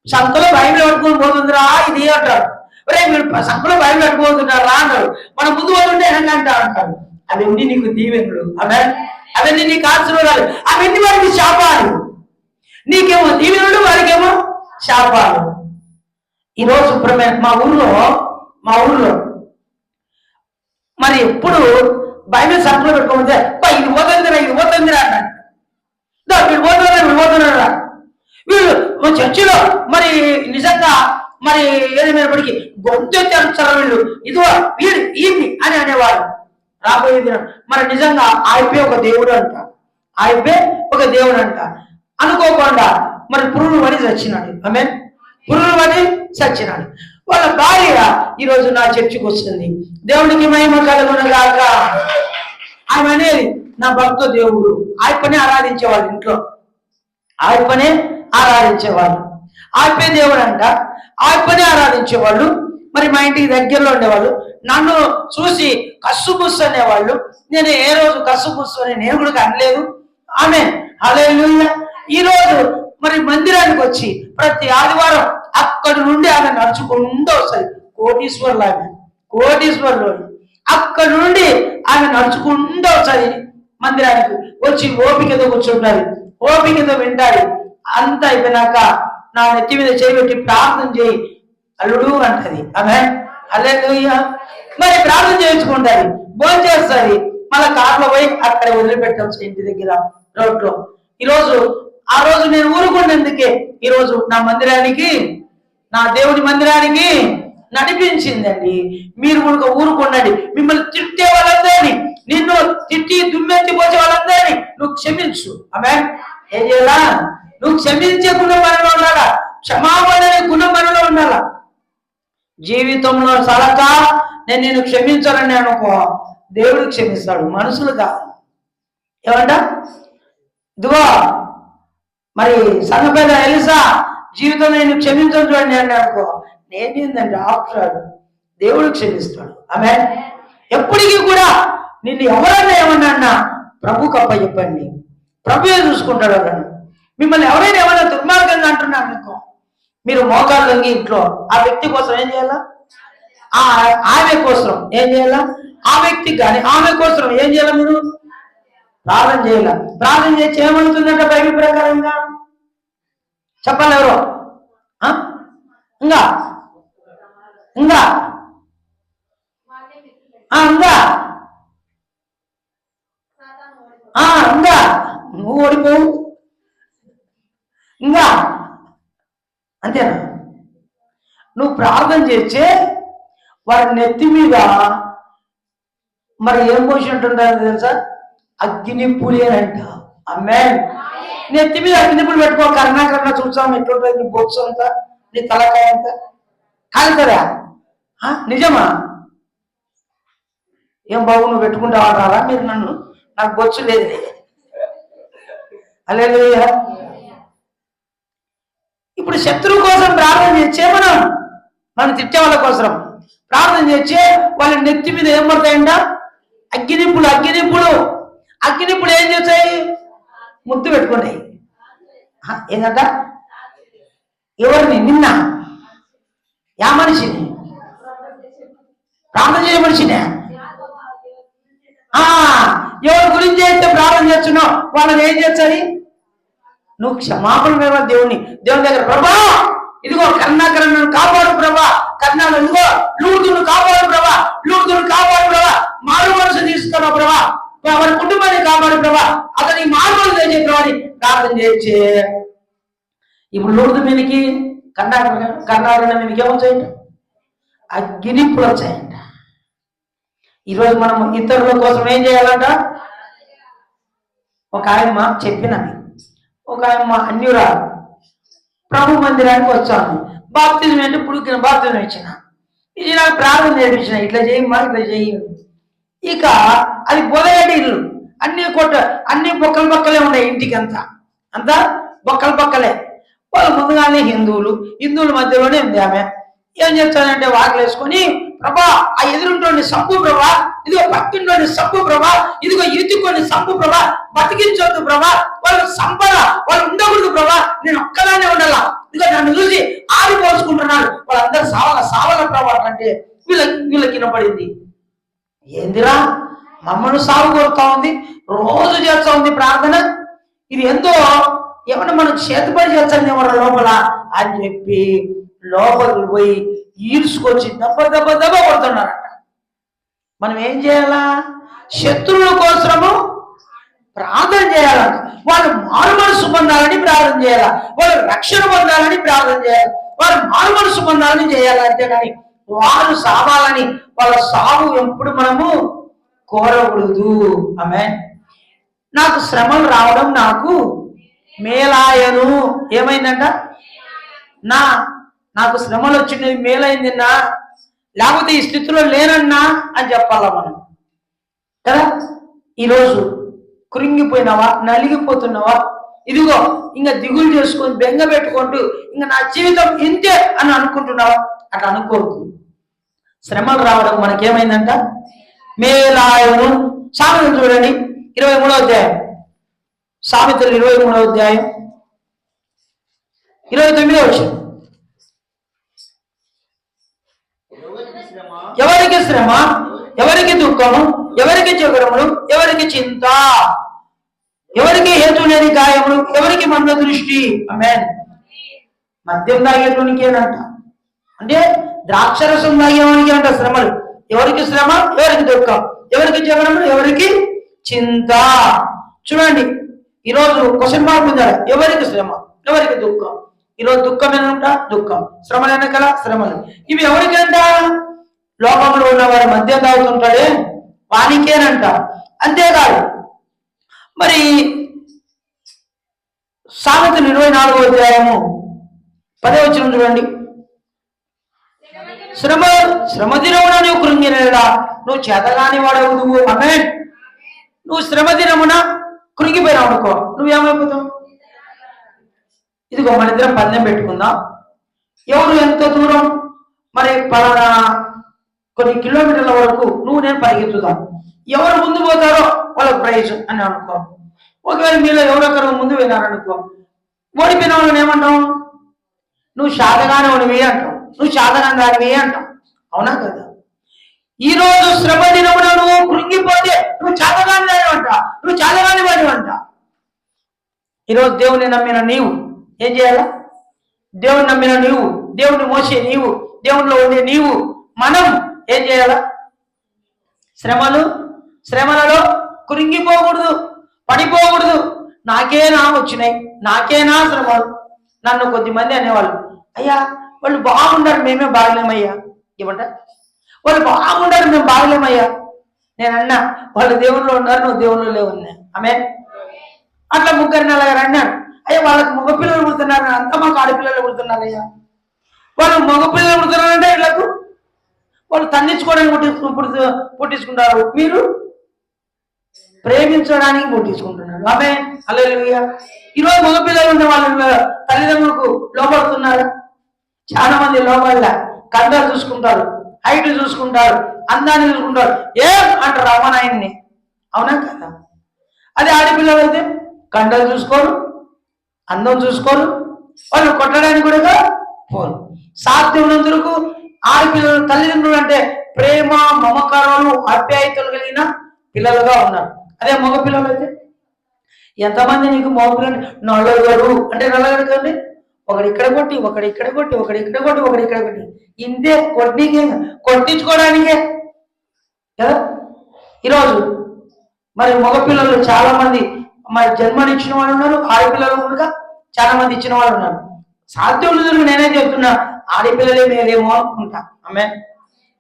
Speaker 1: సంతలో బైబిల్ పట్టుకుని పోతుందిరా ఇది అంటారు. ఒరే మీరు సంతలో బైబిల్ పట్టుకుపోతున్నారా అన్నారు. మనం ముందు పోతుంటే అంటారు. అవన్నీ నీకు దీవెనలు. అవన్నీ నీకు ఆశీర్వాదాలు. అవన్నీ వారికి శాపాలు. నీకేమో దీవెనలు, వారికేమో శాపాలు. ఈరోజు మా ఊర్లో మరి ఎప్పుడు బైబిల్ సంతలో పెట్టుకోకపోతే ఇది పోతుందిరా అన్నాడు. వీడు పోతున్నారా? వీళ్ళు చర్చిలో మరి నిజంగా మరి ఏదేమైనప్పటికీ గొంతెత్తారు వీళ్ళు, ఇదిగో వీడు ఈయన్ని అని అనేవాళ్ళు. రాబోయేది మరి నిజంగా ఆయపే ఒక దేవుడు అంట. అనుకోకుండా మరి పురుగు పడి చచ్చినాడు. ఆమె పురుగు పడి చచ్చినాడు. వాళ్ళ భార్య ఈరోజు నా చర్చికి వస్తుంది. దేవుడికి మహిమ కలుగునుగాక. ఆమె అనేది నా భక్త దేవుడు. ఆయపనే ఆరాధించేవాళ్ళు, ఇంట్లో ఆయపనే ఆరాధించేవాళ్ళు. ఆయపే దేవుడు అంట, ఆయపనే ఆరాధించేవాళ్ళు. మరి మా ఇంటికి దగ్గరలో ఉండేవాళ్ళు. నన్ను చూసి కస్సుబుస్సు అనేవాళ్ళు. నేను ఏ రోజు కస్సుబుస్సు అని నేను కూడా అనలేదు. ఆమె హల్లెలూయా. ఈ రోజు మరి మందిరానికి వచ్చి ప్రతి ఆదివారం అక్కడి నుండి ఆమె నడుచుకుంటూ వస్తుంది. కోటీశ్వర్లు అక్కడి నుండి ఆమె నడుచుకుంటూ వస్తుంది మందిరానికి వచ్చి ఓపికతో కూర్చుంటారు, ఓపికతో వింటారు. అంతా అయిపోయినాక నా నెత్తి మీద చేయబెట్టి ప్రార్థన చేయి అల్లుడు అంటది. ఆమె హల్లెలూయా. మరి ప్రార్థన చేయించుకుంటారు, భోజనం చేస్తుంది. మళ్ళీ కార్లో పోయి అక్కడ వదిలిపెట్టవచ్చు ఇంటి దగ్గర రోడ్లో. ఆ రోజు నేను ఊరుకున్నందుకే ఈరోజు నా దేవుని మందిరానికి నడిపించిందండి. మీరు కూడా ఊరుకున్నాడు. మిమ్మల్ని తిట్టే వాళ్ళందరినీ, నిన్ను తిట్టి దుమ్మెత్తి పోసే వాళ్ళందరినీ నువ్వు క్షమించు. ఆమె ఏం చేయాలా? నువ్వు క్షమించే గుణం మనలో ఉండాలా, క్షమాపణ అనే గుణం మనలో ఉండాలా. జీవితంలో సలక నేను క్షమించాలని అనుకో, దేవుడు క్షమిస్తాడు, మనుషులు కాదు. ఏమంట? ఇదిగో మరి సంఘపేద ఎలిసా జీవితంలో నేను క్షమించను చూడండి అని అనుకో, నేనేందండి ఆఫ్టర్ దేవుడు క్షమిస్తాడు. ఆమె ఎప్పటికీ కూడా నిన్ను ఎవరైనా ఏమన్నా ప్రభుకి అప్పచెప్పండి, ప్రభుయే చూసుకుంటాడు వాళ్ళను. మిమ్మల్ని ఎవరైనా ఏమైనా దుర్మార్గంగా అంటున్నారు అనుకో, మీరు మోకాళ్ళు లొంగి ఇంట్లో ఆ వ్యక్తి కోసం ఏం చేయాలా, ఆమె కోసం ఏం చేయాలా, ఆ వ్యక్తికి కానీ ఆమె కోసం ఏం చేయాలా, మీరు ప్రార్థన చేయాల. ప్రార్థన చేసి ఏమవుతుందంటే బైబిల్ ప్రకారంగా చెప్పాలి ఎవరు, ఇంకా ఇంకా ఇంకా ఇంకా నువ్వు ఓడిపోవు, ఇంకా అంతేనా? నువ్వు ప్రార్థన చేస్తే వారి నెత్తి మీద మరి ఏం పోసి ఉంటుంటారో తెలుసా, అగ్నిపులేనంట. అమ్మే, నెత్తి మీద అగ్నిపులు పెట్టుకో, కర్ణ చూసాం ఎట్లుంటుంది నీ బొత్సు అంతా, నీ తలకాయ అంతా కాలుతుందా? నిజమా? ఏం బాబు నువ్వు పెట్టుకుంటావా మీరు నన్ను, నాకు బొచ్చు లేదు. హల్లెలూయా. ఇప్పుడు శత్రువు కోసం ప్రార్థన చేసే మనం తిట్టే వాళ్ళ కోసం ప్రార్థన చేసే వాళ్ళ నెత్తి మీద ఏం పడతాయంట, అగ్గినిప్పులు. అగ్గినిప్పులు ఏం చేస్తాయి, ముద్దు పెట్టుకున్నాయి. ఏంటంట, ఎవరిని, నిన్న యా మనిషిని, ప్రార్థన చేయ మనిషినే. ఎవరి గురించి అయితే ప్రార్థన చేస్తున్నావు వాళ్ళని ఏం చేస్తుంది, నువ్వు క్షమాపణ వేవా దేవుని దగ్గర, ప్రభా ఇదిగో కర్ణాకరణను కాపాడు ప్రభా, కర్ణాలు ఇదిగో లూర్దును కాపాడు ప్రభా, మారు మనసు తీసుకున్నా ప్రభా, వారి కుటుంబాన్ని కాపాడు ప్రభా, అతని మారు మనసు చేసే ప్రభాని ప్రార్థన చేసే. ఇప్పుడు లూర్దు మీదకి కర్ణాకరణ మీదకి ఏమొచ్చాయంట, అగ్నిప్పులు వచ్చాయంట. ఈరోజు మనం ఇతరుల కోసం ఏం చేయాలంట. ఒక ఆయమ్మ చెప్పినది, ఒక ఆయమ్మ అన్యురా ప్రభు మందిరానికి వచ్చాను, బాప్తిజం అంటే పుడుకిన బాప్తిజం ఇచ్చిన, ఇది నాకు ప్రార్థన నేర్పించిన, ఇట్లా చేయమ్మా ఇట్లా చేయి. ఇక అది బొదగడి ఇల్లు, అన్ని బొక్కలే ఉన్నాయి, ఇంటికి అంతా బొక్కలే. వాళ్ళు ముందుగానే హిందువుల మధ్యలోనే ఉంది ఆమె. ఏం చేస్తానంటే వాకిలు వేసుకొని, ప్రభా ఆ ఎదురుంటోని సంపు ప్రభా, ఇదిగో పక్కింటోని సంపు ప్రభా, ఇదిగో ఇరుచుకొని సంపు ప్రభా, బతికించొద్దు ప్రభా, వాళ్ళు సంపద వాళ్ళు ఉండకూడదు ప్రభా, నేను ఒక్కదానే ఉండాలా, ఇదిగో నన్ను చూసి ఆరిపోసుకుంటున్నారు వాళ్ళందరూ సావల ప్రభా అంటే వీళ్ళకి వినపడింది. ఏందిరా మమ్మల్ని సాగు కొడుతా ఉంది, రోజు చేస్తా ఉంది ప్రార్థన, ఇది ఎంతో ఏమన్నా మనం చేతిపడి చేస్తాం ఎవరు లోపల అని చెప్పి లోపలికి పోయి ఈడ్చుకొచ్చి దెబ్బ కొడుతున్నారంట. మనం ఏం చేయాలా, శత్రువుల కోసము ప్రార్థన చేయాలంట. వాళ్ళు మారు మనసు పొందాలని ప్రార్థన చేయాలా, వాళ్ళు రక్షణ పొందాలని ప్రార్థన చేయాలి, వాళ్ళు మారు మనసు పొందాలని చేయాలి. అంతేగాని వారు సావాలని, వాళ్ళ సావు ఎప్పుడు మనము కోరకూడదు. ఆమేన్. నాకు శ్రమలు రావడం నాకు మేలాయను. ఏమైందంట, నాకు శ్రమలు వచ్చినవి మేలైందిన్నా, లేకపోతే ఈ స్థితిలో లేనన్నా అని చెప్పాలా మనం కదా. ఈరోజు కృంగిపోయినావా, నలిగిపోతున్నావా, ఇదిగో ఇంకా దిగులు చేసుకొని బెంగ పెట్టుకుంటూ ఇంకా నా జీవితం ఇంతే అని అనుకుంటున్నావా, అట్లా అనుకోవద్దు. శ్రమలు రావడం మనకేమైందంట మేలాయను. సామెతలు చూడండి 23వ అధ్యాయం, సామెతలు 23వ అధ్యాయం 29వ వచనం. ఎవరికి శ్రమ, ఎవరికి దుఃఖము, ఎవరికి జగడములు, ఎవరికి చింత, ఎవరికి హేతు లేని గాయములు, ఎవరికి మన దృష్టి. ఆమేన్. మద్యం తాగేటోనికేనంట, అంటే ద్రాక్షరసం తాగేవానికి అంట శ్రమలు. ఎవరికి శ్రమ, ఎవరికి దుఃఖం, ఎవరికి జగడములు, ఎవరికి చింత. చూడండి ఈరోజు క్వశ్చన్ మార్క్ ఉందా, ఎవరికి శ్రమ, ఎవరికి దుఃఖం. ఈరోజు దుఃఖం ఏనంట, దుఃఖం, శ్రమలు వెనకాల శ్రమలు. ఇవి ఎవరికంట, లోకంలో ఉన్న వారి మధ్య తాగుతుంటాడే వానికేనంట. అంతేకాదు మరి సామెతలు 24వ అధ్యాయము 10వ వచనం చూడండి. శ్రమ దినమున నువ్వు కృంగినడా నువ్వు చేతగాని వాడవు. ఆమేన్. నువ్వు శ్రమ దినమున కృంగిపోయినావు అనుకో, నువ్వేమైపోతావు. ఇదిగో మన ఇద్దరం పందెం పెట్టుకుందాం, ఎవరు ఎంత దూరం మరి పలానా కొన్ని కిలోమీటర్ల వరకు నువ్వు నేను పరిగెత్తుదాం. ఎవరు ముందు పోతారో వాళ్ళకి ప్రైజ్ అని అనుకో. ఒకవేళ మీలో ఎవరొకరు ముందు వెళ్ళారనుకో, ఓడిపోయిన వాళ్ళని ఏమంటాం? నువ్వు శాతగానే వాడివి అంటావు, నువ్వు శాతగాని దానివి అంటావు. అవునా కదా? ఈ రోజు శ్రమ దినమున నువ్వు కృంగిపోతే నువ్వు చాతగాని దాని అంట, నువ్వు చాతగాని వాడి అంట. ఈరోజు దేవుని నమ్మిన నీవు ఏం చేయాలా? దేవుని నమ్మిన నీవు, దేవుని మోసే నీవు, దేవునిలో ఉండే నీవు, మనం ఏం చేయాలా? శ్రమలలో కృంగిపోకూడదు, పడిపోకూడదు. నాకేనా వచ్చినాయి, నాకేనా శ్రమలు. నన్ను కొద్దిమంది అనేవాళ్ళు, అయ్యా వాళ్ళు బాగుండారు, మేమే బాగలేమయ్యా. ఏమంట? వాళ్ళు బాగుండారు, మేము బాగలేమయ్యా. నేను అన్నా, వాళ్ళు దేవుళ్ళు ఉన్నారు, నువ్వు దేవుళ్ళు లేవున్నా. ఆమె అట్లా ముగ్గురు నలుగురు అన్నాడు. అయ్యా వాళ్ళకి మగపిల్లలు పుడుతున్నారు, అంతా మాకు ఆడపిల్లలు పుడుతున్నారు. అయ్యా వాళ్ళు మగపిల్లలు పుడుతున్నారంటే వీళ్ళకు వాళ్ళు తన్నించుకోవడానికి పుట్టించుకుంటారు, మీరు ప్రేమించడానికి పుట్టించుకుంటున్నారు. ఆమె హల్లెలూయా. ఈరోజు మగపిల్లలు ఉన్న వాళ్ళ తల్లిదండ్రులకు లోపడుతున్నారు. చాలా మంది లోపల కండలు చూసుకుంటారు, హైట్ చూసుకుంటారు, అందాన్ని చూసుకుంటారు, ఏం అంటారు అమ్మనాయన్ని. అవునా కదా? అదే ఆడపిల్లలు అయితే కండలు చూసుకోరు, అందం చూసుకోరు, వాళ్ళు కొట్టడానికి కూడా పోరు. సాధ్యమైనందుకు ఆడపిల్లలు తల్లిదండ్రులు అంటే ప్రేమ, మమకారాలు, ఆప్యాయతలు కలిగిన పిల్లలుగా ఉన్నారు. అదే మగ పిల్లలు అయితే ఎంతమంది నీకు మగపిల్లలు నలుగురు అంటే నలుగురు కండి, ఒకడు ఇక్కడ కొట్టి, ఒకడు ఇక్కడ కొట్టి, ఒకడు ఇక్కడ కొట్టి, ఒకడు ఇక్కడ కొట్టి, ఇంతే కొట్టికే, కొట్టించుకోవడానికే కదా. ఈరోజు మరి మగపిల్లలు చాలా మంది మరి జన్మనిచ్చిన వాళ్ళు ఉన్నారు, ఆడపిల్లలు కూడా చాలా మంది ఇచ్చిన వాళ్ళు ఉన్నారు. సాధ్యం లేదు, నేనే చెప్తున్నా, ఆడపిల్లలే మేలేమో అనుకుంటా. ఆమె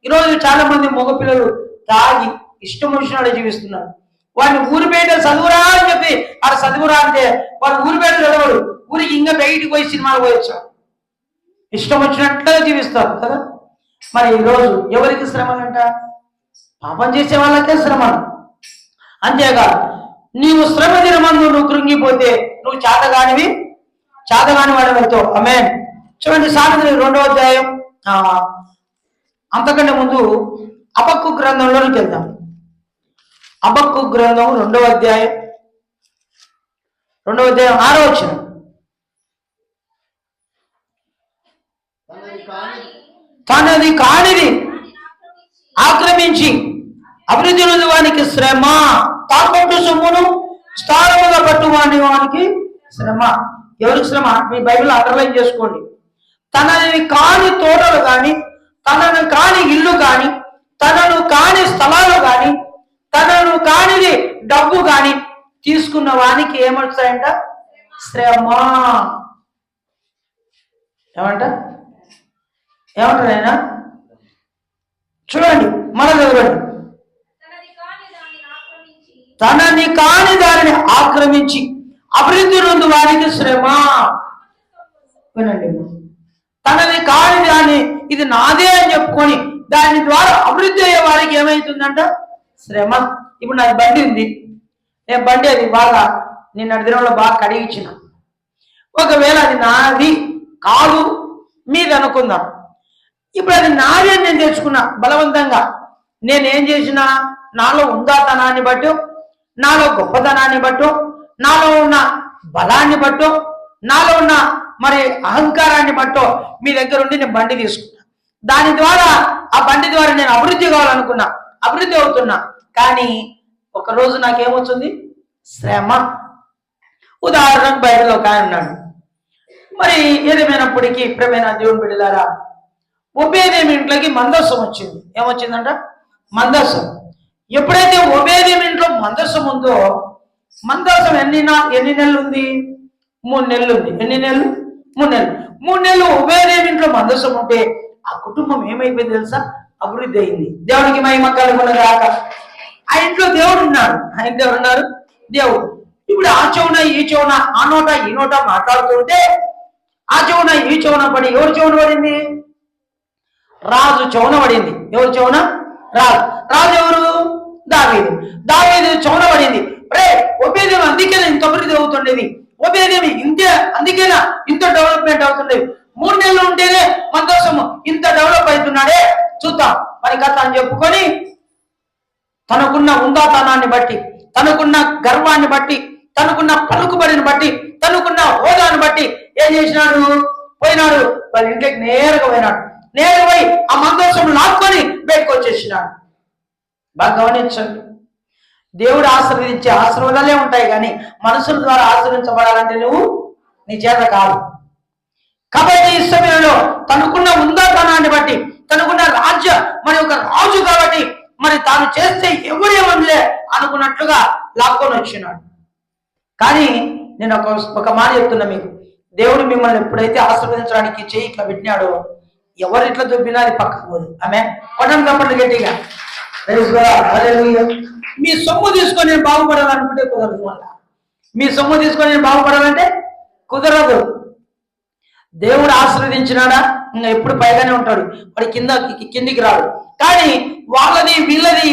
Speaker 1: ఈరోజు చాలా మంది మగపిల్లలు తాగి ఇష్టం వచ్చినట్టు జీవిస్తున్నారు. వాడిని ఊరి బయట చదువురా అని చెప్పి ఆడ చదువురా అంటే వాడు ఊరి బయట చదవడు, ఊరికి ఇంకా బయటికి పోయి సినిమాలు పోయొచ్చాడు, ఇష్టం వచ్చినట్లుగా జీవిస్తారు కదా. మరి ఈరోజు ఎవరికి శ్రమలంట? పాపం చేసే వాళ్ళకే శ్రమలు. అంతేకాదు, నీవు శ్రమ దినమందు నువ్వు కృంగిపోతే నువ్వు చాతగాని వాడవుతావు. ఆమేన్. చూడండి, సామెతలు 2వ అధ్యాయం, అంతకంటే ముందు హబక్కు గ్రంథంలోకి వెళ్దాం. హబక్కు గ్రంథం 2వ అధ్యాయం 6వ వచనం. తనది కానిది ఆక్రమించి అభివృద్ధి నుండి వానికి శ్రమ, తాకట్టు సొమ్మును స్థానముగా పట్టువాని వానికి శ్రమ. ఎవరికి శ్రమ? మీ బైబిల్ అండర్లైన్ చేసుకోండి. తనని కాని తోటలు కానీ, తనను కాని ఇల్లు కానీ, తనను కాని స్థలాలు కానీ, తనను కానిది డబ్బు కానీ తీసుకున్న వానికి ఏమొచ్చాయంట? శ్రమ. ఏమంటారు ఆయన? చూడండి, మన చదవండి. తనని కాని దానిని ఆక్రమించి అభివృద్ధి నుండి వారికి శ్రమ. వినండి, తనని కాని దాన్ని ఇది నాదే అని చెప్పుకొని దాని ద్వారా అభివృద్ధి అయ్యే వారికి ఏమవుతుందంట? శ్రమ. ఇప్పుడు నాకు బండి ఉంది, నేను బండి అది బాగా నిన్నటి దినంలో బాగా కడిగించిన, ఒకవేళ అది నాది కాదు మీద అనుకుందాం. ఇప్పుడు అది నాది అని నేను తెచ్చుకున్నా బలవంతంగా. నేనేం చేసినా నాలో ఉందాతనాన్ని బట్టు, నాలో గొప్పతనాన్ని బట్టు, నాలో ఉన్న బలాన్ని బట్టు, నాలో ఉన్న మరి అహంకారాన్ని బట్టో మీ దగ్గర ఉండి నేను బండి తీసుకున్నా. దాని ద్వారా ఆ బండి ద్వారా నేను అభివృద్ధి కావాలనుకున్నా, అభివృద్ధి అవుతున్నా. కానీ ఒకరోజు నాకేమవుతుంది? శ్రమ. ఉదాహరణకు బయటలో ఒక ఆయన ఉన్నాడు. మరి ఏదేమైనప్పటికీ ప్రేమైన దేవుని బిడ్డలారా, ఒబేదేమి ఇంట్లోకి మందస్సం వచ్చింది. ఏమొచ్చిందంట? మందస్సం. ఎప్పుడైతే ఒబేదేమి ఇంట్లో మందస్సం ఉందో, మందస్సం ఎన్ని నెలలు ఉంది? 3 నెలలు ఉంది. ఎన్ని నెలలు? 3 నెలలు. 3 నెలలు ఒబేదేమి ఇంట్లో మందస్సం ఉంటే ఆ కుటుంబం ఏమైపోయింది తెలుసా? అభివృద్ధి అయింది. దేవునికి మహిమ కలుగునగాక. ఆ ఇంట్లో దేవుడు ఉన్నాడు. ఆ ఇంట్లో ఎవరున్నారు? దేవుడు. ఇప్పుడు ఆ చెవున ఈ చెవున, ఆ నోట ఈ నోట మాట్లాడుతుంటే ఆ చెవున ఈ చెవున పడి ఎవరు చెవున పడింది? రాజు చెవున పడింది. ఎవరు చెవున? రాజు ఎవరు? దావీదు చెవున పడింది. రే ఒబేదేమి అందుకేనా ఇంత అభివృద్ధి అవుతుండేది, ఒబేదేమి అందుకేనా ఇంత డెవలప్మెంట్ అవుతుండేది. 3 నెలలు ఉంటేనే మందోసము ఇంత డెవలప్ అవుతున్నాడే. చూద్దాం, మరి కథ అని చెప్పుకొని తనకున్న ఉందాతనాన్ని బట్టి, తనకున్న గర్వాన్ని బట్టి, తనకున్న పలుకుబడిని బట్టి, తనకున్న హోదాన్ని బట్టి ఏం చేసినాడు? పోయినాడు, వాళ్ళ ఇంటికి నేరుగా పోయినాడు. నేరుగా పోయి ఆ మందోసం లాక్కొని బయటకు వచ్చేసినాడు. బాగా గమనించండి, దేవుడు ఆశీర్వదించే ఆశీర్వాదాలే ఉంటాయి, కానీ మనుషుల ద్వారా ఆశీర్వించబడాలంటే నువ్వు నీ చేత కాదు. కాబట్టి ఈ సమయంలో తనకున్న ఉందాతనాన్ని బట్టి, తనకున్న మరి ఒక రాజు కాబట్టి మరి తాను చేస్తే ఎవరేమనిలే అనుకున్నట్లుగా లాక్కొని వచ్చినాడు. కానీ నేను ఒక మాట చెప్తున్నా మీకు, దేవుడు మిమ్మల్ని ఎప్పుడైతే ఆశీర్వదించడానికి చేయి ఇట్లా పెట్టినాడో, ఎవరు ఇట్లా దుబ్బినా అది పక్కకు పోదు. ఆమె కొట్టం కప్పట్లు గట్టిగా. మీ సొమ్ము తీసుకొని నేను బాగుపడాలనుకుంటే కుదరదు. వల్ల మీ సొమ్ము తీసుకొని నేను బాగుపడాలంటే కుదరదు. దేవుడు ఆశీర్వదించినాడా ఇంకా ఎప్పుడు పైగానే ఉంటాడు, వాడి కిందికి రాడు. కానీ వాళ్ళది వీళ్ళది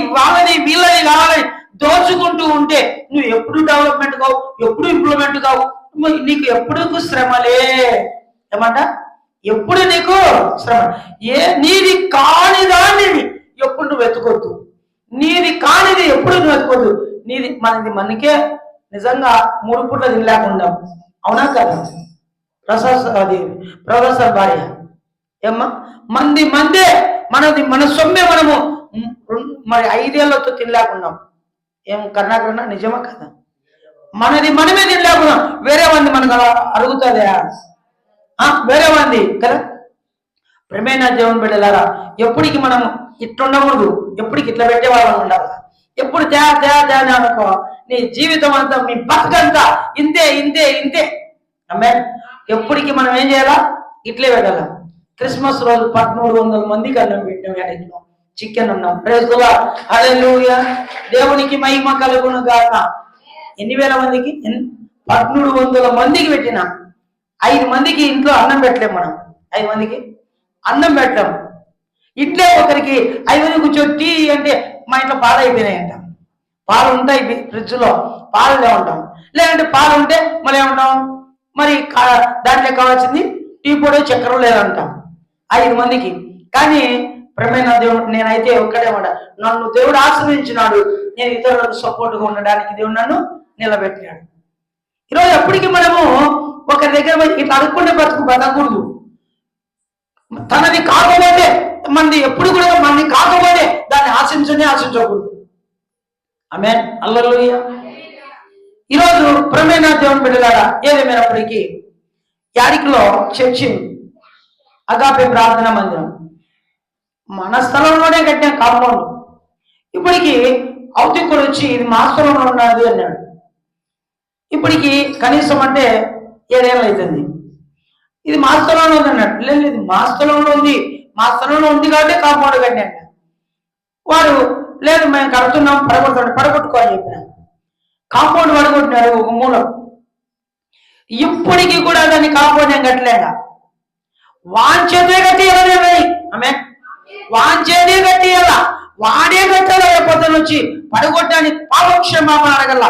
Speaker 1: కావాలని దోచుకుంటూ ఉంటే నువ్వు ఎప్పుడు డెవలప్మెంట్ కావు, ఎప్పుడు ఇంప్రూవ్మెంట్ కావు. నీకు ఎప్పుడు శ్రమలే. ఏమంట? ఎప్పుడు నీకు శ్రమ. నీది కాని దాన్ని ఎప్పుడు నువ్వు వెతుకొద్దు. నీది కానిది ఎప్పుడు నువ్వు వెతుకొద్దు. మనకే నిజంగా 3 పూట్ల తినలేకుండా, అవునా కదా? ప్రొఫెసర్ భార్య ఏమ్మా, మందే మన సొమ్మే మనము మరి 5 ఏళ్లతో తినలేకున్నాం. ఏం కర్ణాకరణ నిజమా కదా? మనది మనమే తినలేకున్నాం, వేరే మంది మనకు అడుగుతుందా? వేరే మంది కదా. ప్రేమైన దేవుని బిడ్డలారా, ఎప్పటికి మనము ఇట్లా ఉండకూడదు, ఎప్పటికి ఇట్లా పెట్టేవాళ్ళం ఉండాలి. ఎప్పుడు తే అనుకో, నీ జీవితం అంతా, మీ బతుకంతా ఇంతే. అమ్మే, ఎప్పటికి మనం ఏం చేయాలా? ఇట్లే పెట్టాల. క్రిస్మస్ రోజు 1300 మందికి అన్నం పెట్టినాం, చికెన్ అన్నం. ప్రైజ్ ది లార్డ్, హల్లెలూయా. దేవునికి మహిమ కలుగును గాక. ఎన్ని వేల మందికి? 1300 మందికి పెట్టినా. 5 మందికి ఇంట్లో అన్నం పెట్టలేం మనం. 5 మందికి అన్నం పెట్టాం. ఇట్లే ఒకరికి 5 మంది కూర్చొని టీ అంటే మా ఇంట్లో పాలు అయిపోయినాయంట. పాలు ఉంటాయి ఫ్రిడ్జ్లో, పాలు ఉంటాం. లేదంటే పాలు ఉంటే మళ్ళీ ఏమంటాం, మరి దాంట్లో కావాల్సింది టీ పొడి, చక్కెర లేదంటాం 5 మందికి. కానీ ప్రేమైన దేవుడు, నేనైతే ఒక్కడే మాట, నన్ను దేవుడు ఆశ్రయించినాడు, నేను ఇతరులకు సపోర్ట్గా ఉండడానికి దేవుడు నన్ను నిలబెట్టినాడు. ఈరోజు ఎప్పటికీ మనము ఒకరి దగ్గర ఇట్లా అనుకుంటే బతకూడదు. తనది కాకపోతే ఎప్పుడు కూడా మనది కాకపోతే దాన్ని ఆశించకూడదు. ఆమేన్, హల్లెలూయా. ఈరోజు ప్రేమైన దేవుని బిడ్డలారా, ఏదేమైనప్పటికీ యాడికిలో చర్చి, అగాపే ప్రార్థనా మందిరం మన స్థలంలోనే కట్టిన కాంపౌండ్. ఇప్పటికి ఔతికుడు వచ్చి ఇది మా స్థలంలో ఉన్నది అన్నాడు. ఇప్పటికి కనీసం అంటే 7 ఏళ్ళు అవుతుంది. ఇది మా స్థలంలో ఉంది అన్నాడు. లేదు, మా స్థలంలో ఉంది కాబట్టి కాంపౌండ్ కట్టినాడు. వాడు లేదు, మేము కడుతున్నాం, పడగొట్టుకో అని చెప్పిన. కాంపౌండ్ పడగొట్టినాడు ఒక మూలం. ఇప్పటికీ కూడా దాన్ని కాంపౌండ్ ఏం కట్టలేక వాంచేదే కట్టియాలని. ఆమె వాంచేదే కట్టియాల, వాడే కట్టాల. పొద్దున వచ్చి పడగొట్టని పాపక్షమాపణ అడగల.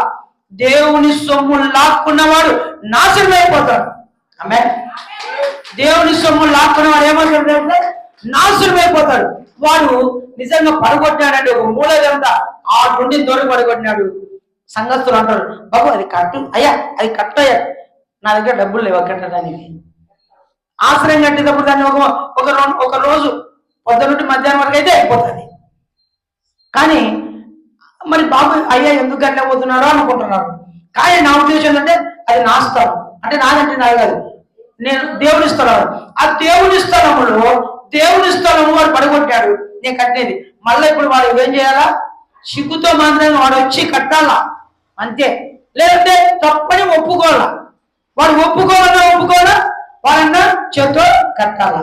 Speaker 1: దేవుని సొమ్ము లాక్కున్నవాడు నాశనం అయిపోతాడు. ఆమె దేవుని సొమ్ము లాక్కున్నవాడు ఏమవుతాడు? నాశనం అయిపోతాడు. వాడు నిజంగా పడగొట్టినాడంటే ఒక మూలదంతా ఆ నుండి దూరం పడగొట్టినాడు. సంఘస్థులు అంటారు, బాబు అది కట్టు అయ్యా, అది కట్టయ్యా, నా దగ్గర డబ్బులు లేవు కట్టడానికి. ఆశ్రయం కట్టేటప్పుడు దాన్ని ఒక రోజు పొద్దున నుండి మధ్యాహ్నం వరకు అయితే అయిపోతుంది. కానీ మరి బాబు అయ్యా ఎందుకు కట్టలేకపోతున్నారో అనుకుంటున్నారు. కానీ నా ఉద్దేశం ఏంటంటే అది నా స్థలం, అంటే నాదంటే నాది కాదు, నేను దేవుని స్థలం. ఆ దేవుని స్థలము వాడు పడగొట్టాడు, నేను కట్టేది. మళ్ళీ ఇప్పుడు వాడు ఏం చేయాలా? సిగ్గుతో మాత్రమే వాడు వచ్చి కట్టాలా, అంతే. లేదంటే తప్పని ఒప్పుకోవాలా. వాడు ఒప్పుకోవాలా వాళ్ళన్నా చేతో కట్టాలా.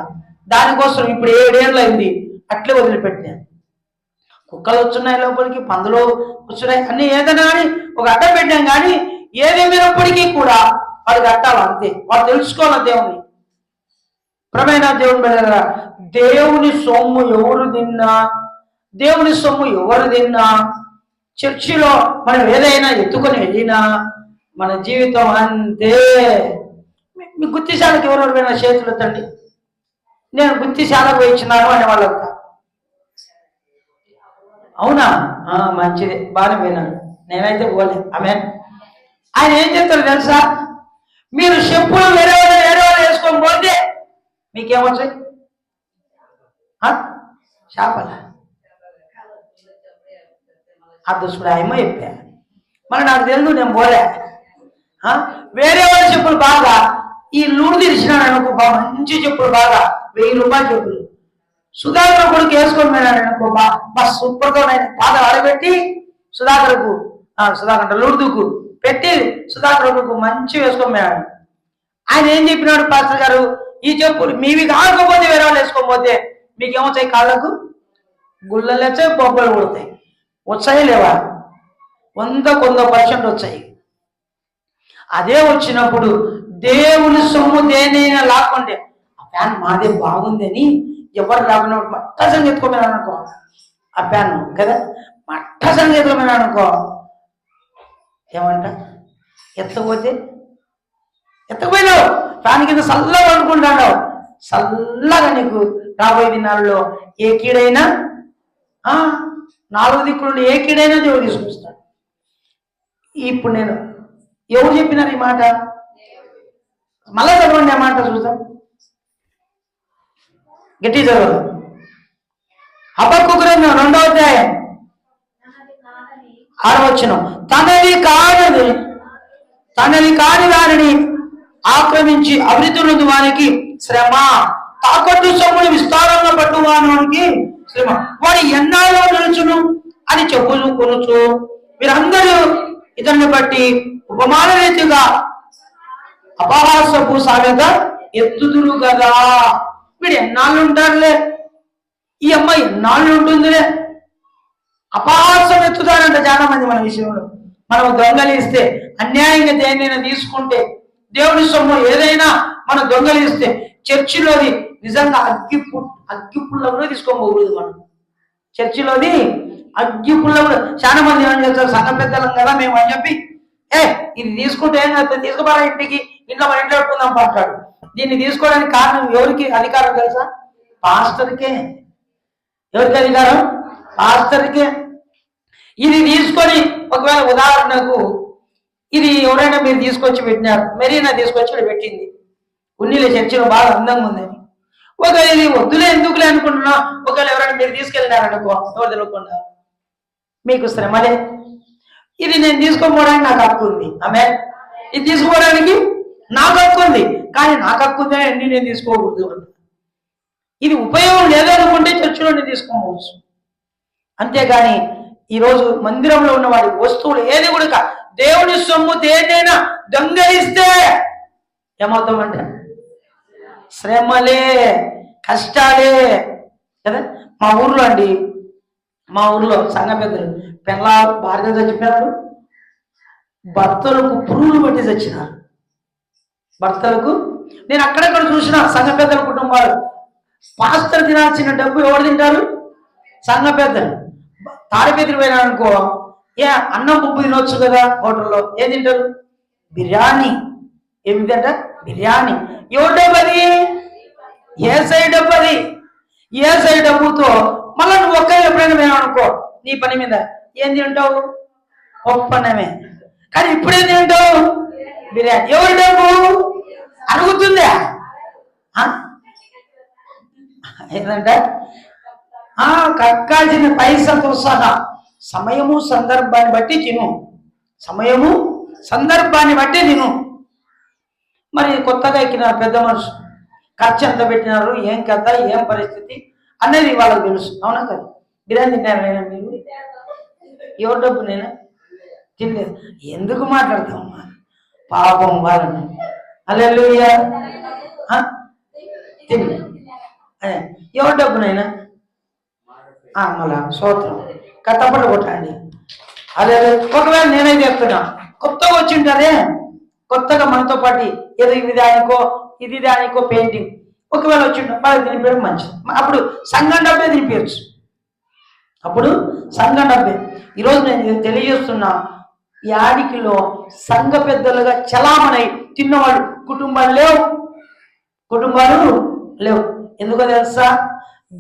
Speaker 1: దానికోసం ఇప్పుడు 7 ఏళ్ళు అయింది అట్లే వదిలిపెట్టాను. కుక్కలు వచ్చున్నాయి లోపలికి, పందులు వచ్చున్నాయి, అన్ని ఏదైనా కానీ ఒక అడ్డం పెట్టాం. కానీ ఏదేమైనప్పటికీ కూడా వాడు కట్టాలి, అంతే. వాడు తెలుసుకోవాలి దేవుని. ప్రమేణ దేవుని బిడ్డలారా, దేవుని సొమ్ము ఎవరు తిన్నా చర్చిలో మనం ఏదైనా ఎత్తుకొని వెళ్ళినా మన జీవితం అంతే. మీ గుత్తిశాలకు ఎవరెవరైనా చేతులు ఎత్తండి. నేను గుత్తిశాలకు పోయించినాను అనే వాళ్ళంతా అవునా? మంచిది, బాగానే పోయినాడు. నేనైతే పోలే. ఆమె ఆయన ఏం చెప్తారు తెలుసా? మీరు చెప్పులు వేరే వాళ్ళు వేసుకొని పోతే మీకేమొచ్చాయి? చేపల అదృష్టుడు ఆయమ్మ చెప్పా. మరి నాకు తెలుసు, నేను పోలే. వేరే వాళ్ళ చెప్పులు బాగా ఈ లూడు తీసినాడు అనుకో, మంచి చెప్పులు బాగా 1000 రూపాయల చెప్పులు సుధాకర్ కొడుకు వేసుకొని పోయినాడు అనుకో, సూపర్గా పాద ఆడబెట్టి సుధాకర్ లూడుకు పెట్టి సుధాకర్ కొడుకు మంచి వేసుకొని పోయాడు. ఆయన ఏం చెప్పినాడు పాస్టర్ గారు? ఈ చెప్పులు మీవి కాకపోతే వేరే వాళ్ళు వేసుకోకపోతే మీకేమొచ్చాయి? కాళ్ళకు గుళ్ళలు వచ్చాయి, బొబ్బలు కొడతాయి. వచ్చాయి లేవా? 100% వచ్చాయి. అదే వచ్చినప్పుడు దేవుని సొమ్ము దేనైనా లాక్కుంటే ఆ ఫ్యాన్ మాదే బాగుందని ఎవరు రాకుండా మట్టసంగా ఎత్తుకోమన్నాను అనుకో, ఆ ఫ్యాన్ కదా మట్టసంగా ఎత్తుకోమన్నాను అనుకో, ఏమంట? ఎత్తకపోయినావు ఫ్యాన్ కింద చల్లగా అనుకుంటాడు. చల్లగా నీకు రాబోయే దినాల్లో ఏ కీడైనా 4 దిక్కులు ఏ కీడైనా దేవుడు తీసుకొస్తాడు. ఇప్పుడు నేను ఎవరు చెప్పినారు ఈ మాట? మళ్ళా చదవండి ఆ మాట చూద్దాం. గట్టి చదవదు. హబక్కూకు గ్రంథం 2వ అధ్యాయం 6వ వచనం. తనది కాని దానిని ఆక్రమించి అభివృద్ధి నుండి వానికి శ్రమ, తాకట్టు సొమ్ములు విస్తారంగా పట్టువానికి శ్రమ, వాడు ఎన్నాళ్ళలో నిలుచును అని చెప్పుకొనుచు మీరందరూ ఇతన్ని బట్టి ఉపమాన రీతిగా అపహాసపు సాగత ఎత్తుదురు కదా. వీడు ఎన్నాళ్ళు ఉంటారులే, ఈ అమ్మాయి ఎన్నాళ్ళు ఉంటుందిలే, అపహాసం ఎత్తుతారంట చాలా మంది. మన విషయంలో మనం దొంగలిస్తే, అన్యాయంగా దేనైనా తీసుకుంటే, దేవుని సొమ్ము ఏదైనా మనం దొంగలిస్తే చర్చిలోది నిజంగా అగ్గిపుల్ల కూడా తీసుకోకూడదు. మనం చర్చిలోది అగ్గిపుల్ల కూడా చాలా మంది ఏమని చెప్తారు, సంఘ పెద్దలం కదా మేము అని చెప్పి, ఇది తీసుకుంటే ఏం కదా, తీసుకుపోరా ఇంటికి, ఇంట్లో మన ఇంట్లో పెట్టుకుందాం పట్టాడు. దీన్ని తీసుకోవడానికి కారణం ఎవరికి అధికారం తెలుసా? పాస్టర్కే. ఎవరికి అధికారం? పాస్టర్కే. ఇది తీసుకొని ఒకవేళ ఉదాహరణకు ఇది ఎవరైనా మీరు తీసుకొచ్చి పెట్టినారు, మెరీనా తీసుకొచ్చి పెట్టింది, ఉన్నిలే చర్చిలో బాగా అందంగా ఉందని. ఒకవేళ ఇది వద్దులే ఎందుకులే అనుకుంటున్నా, ఒకవేళ ఎవరైనా మీరు తీసుకెళ్ళినారనుకో ఎవరు తెలియకుండా, మీకు శ్రమలే. ఇది నేను తీసుకోపోవడానికి నాకు హక్కు ఉంది. ఇది తీసుకోవడానికి నాకు హక్కు ఉంది, కానీ నాకు హక్కు ఉందని అన్ని నేను తీసుకోకూడదు. ఇది ఉపయోగం లేదనుకుంటే చర్చిలో నేను తీసుకోవచ్చు. అంతేగాని ఈరోజు మందిరంలో ఉన్న వాడి వస్తువులు ఏది కూడా దేవుని సొమ్ము దేనైనా దొంగలిస్తే ఏమవుతామంటే శ్రమలే, కష్టాలే కదా. మా ఊర్లో సంఘ పెద్దలు భార్య చచ్చిపోయినాడు, భర్తలకు పురుగులు పట్టి చచ్చినారు. భర్తలకు నేను అక్కడక్కడ చూసిన సంఘ పెద్దల కుటుంబాలు, పాస్టర్ తినాల్సిన డబ్బు ఎవరు తింటారు? సంఘ పెద్దలు. తాడిపెద్దులు పోయినా అనుకో, అన్నం ఉప్పు తినొచ్చు కదా, హోటల్లో ఏం తింటారు? బిర్యానీ. ఏమి తింటారు? బిర్యానీ. ఎవరు డబ్బు అది? ఏసై డబ్బు అది. ఏసై డబ్బుతో మళ్ళీ నువ్వు ఒక్కరు ఎప్పుడైనా పోయినా అనుకో నీ పని మీద ఏం తింటావు? ఒప్పన్నమే. కానీ ఇప్పుడేం తింటావు? బిర్యానీ. ఎవరి డబ్బు? అడుగుతుందా? ఏంటంటే కక్కాల్సిన పైసలతో సహా సమయము సందర్భాన్ని బట్టి తిను. సమయము సందర్భాన్ని బట్టి తిను. మరి కొత్తగా ఎక్కినారు పెద్ద మనుషు, ఖర్చు ఎంత పెట్టినారు, ఏం కథ, ఏం పరిస్థితి అనేది వాళ్ళకి తెలుసు. అవునా కదా? బిర్యానీ తిన్నారు నేనా? మీరు ఎవరి డబ్బు? నేనా తినలేదు. ఎందుకు మాట్లాడతామమ్మా? పాపం వాళ్ళని. హల్లెలూయా. తినలేదు. అదే ఎవరి డబ్బునైనా మళ్ళా స్తోత్రం కట్టపడి కొట్టండి. అదే ఒకవేళ నేనైతే చెప్తున్నా, కొత్తగా వచ్చింటారే, కొత్తగా మనతో పాటు ఏదో ఇది దానికో పెయింటింగ్ ఒకవేళ వచ్చింటాం, వాళ్ళకి తినిపించడం మంచిది. అప్పుడు సంఘం డబ్బే తినిపించచ్చు. అప్పుడు సంఘం డబ్బే. ఈరోజు నేను తెలియజేస్తున్నా, యాడికిలో సంఘ పెద్దలుగా చలామణై తిన్నవాడు కుటుంబాలు లేవు. ఎందుకో తెలుసా?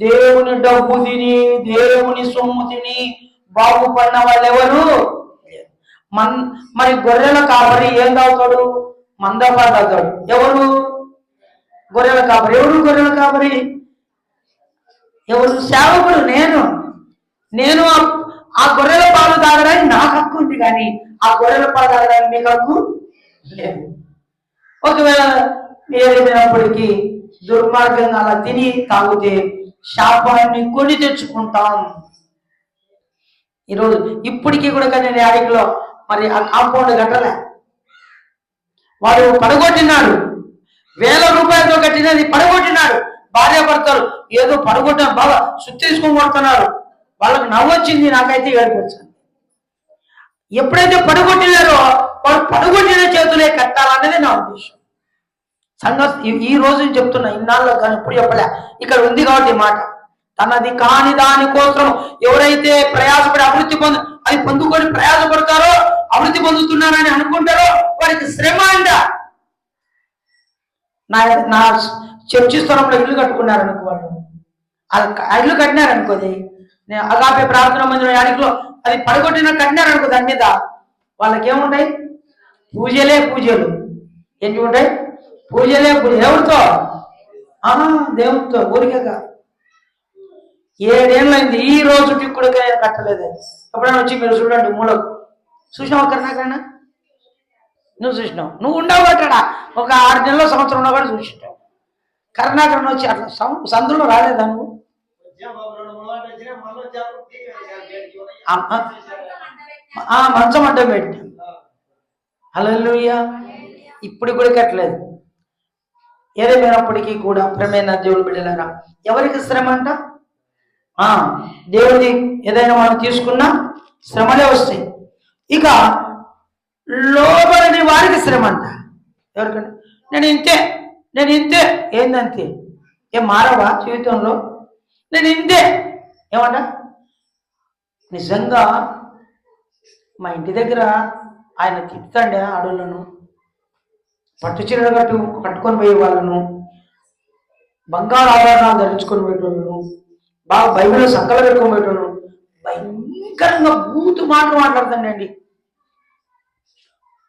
Speaker 1: దేవుని డబ్బు తిని దేవుని సొమ్ము తిని బాగుపడిన వాళ్ళు ఎవరు? మరి గొర్రెల కాపరి ఏం తాగుతాడు? మందపాలు తాగుతాడు. ఎవరు? గొర్రెల కాపరి. ఎవరు గొర్రెల కాపరి? ఎవరు? సేవకుడు. నేను ఆ గొర్రెల పాలు తాగడానికి నాకు హక్కు ఉంది, కానీ ఆ గొర్రెల పాలు తాగడానికి మీకు హక్కు లేదు. ఒకవేళ ఏదైనప్పటికీ దుర్మార్గంగా అలా తిని తాగితే శాపాన్ని కొని తెచ్చుకుంటాం. ఈరోజు ఇప్పటికీ కూడా నేను యాడికిలో మరి ఆ కాంపౌండ్ కట్టలే, వాడు పడగొట్టినాడు. 1000 రూపాయలతో కట్టినది పడగొట్టినాడు. భార్య భర్తలు ఏదో పడగొట్టాం బాగా సుత్తి తీసుకొని కొడుతున్నారు. వాళ్ళకి నవ్వొచ్చింది, నాకైతే ఏడుపొచ్చింది. ఎప్పుడైతే పడగొట్టినారో వాడు పడగొట్టిన చేతులే కట్టాలన్నది నా ఉద్దేశం. సంగతి ఈ రోజు చెప్తున్నా, ఇన్నాళ్ళు కానీ ఇప్పుడు చెప్పలే, ఇక్కడ ఉంది కాబట్టి మాట. తనది కాని దానికోసం ఎవరైతే ప్రయాసపడి అభివృద్ధి అది పొందుకొని ప్రయాసపడతారో, అభివృద్ధి పొందుతున్నారని అనుకుంటారో వారికి శ్రమ అంట. నా చర్చి స్థలంలో ఇల్లు కట్టుకున్నారనుకో, వాళ్ళు ఇల్లు కట్టినారనుకోది, నేను అగాపే ప్రార్థన మందిరం యాడికిలో అది పడగొట్టిన కట్టినారనుకో, దాని మీద వాళ్ళకి ఏముంటాయి? పూజలు. ఏంటి ఉంటాయి? పూజలు. ఎవరితో? దేవుడితో. ఊరికేగా 7 ఏళ్ళైంది, ఈ రోజుకి కూడా కట్టలేదు. ఎప్పుడైనా వచ్చి మీరు చూడండి మూలకు చూసినావు కరుణాకరణ? నువ్వు చూసినావు, నువ్వు ఉండవు కట్టడా ఒక 6 నెలల సంవత్సరం ఉన్నా కూడా చూసినావు. కరుణాకరణ వచ్చి అట్లా సందులో రాలేదా నువ్వు? మంచం అంటే పెట్టి హల్లెలూయా. ఇప్పుడు కూడా కట్టలేదు. ఏదేమైనప్పటికీ కూడా ప్రేమైన దేవుని బిడ్డలారా, ఎవరికి శ్రమ అంట? దేవుడి ఏదైనా మనం తీసుకున్నా శ్రమలే వస్తాయి. ఇక లోబడని వారికి శ్రమ అంట. ఎవరికంటే నేను ఇంతే ఏందంతే? ఏం మారవా జీవితంలో? నేను ఇంతే ఏమంట? నిజంగా మా ఇంటి దగ్గర ఆయన తిప్పుతాండే ఆడోళ్ళను, పట్టు చీరలు కట్టుకొని పోయే వాళ్ళను, బంగారు ఆభరణాలు ధరించుకొని పోయేటోళ్ళను, బాగా బైబిల్లో సంకల పెట్టుకొని పోయేటోళ్ళు, భయంకరంగా బూతు మాటలు మాట్లాడుతాండి.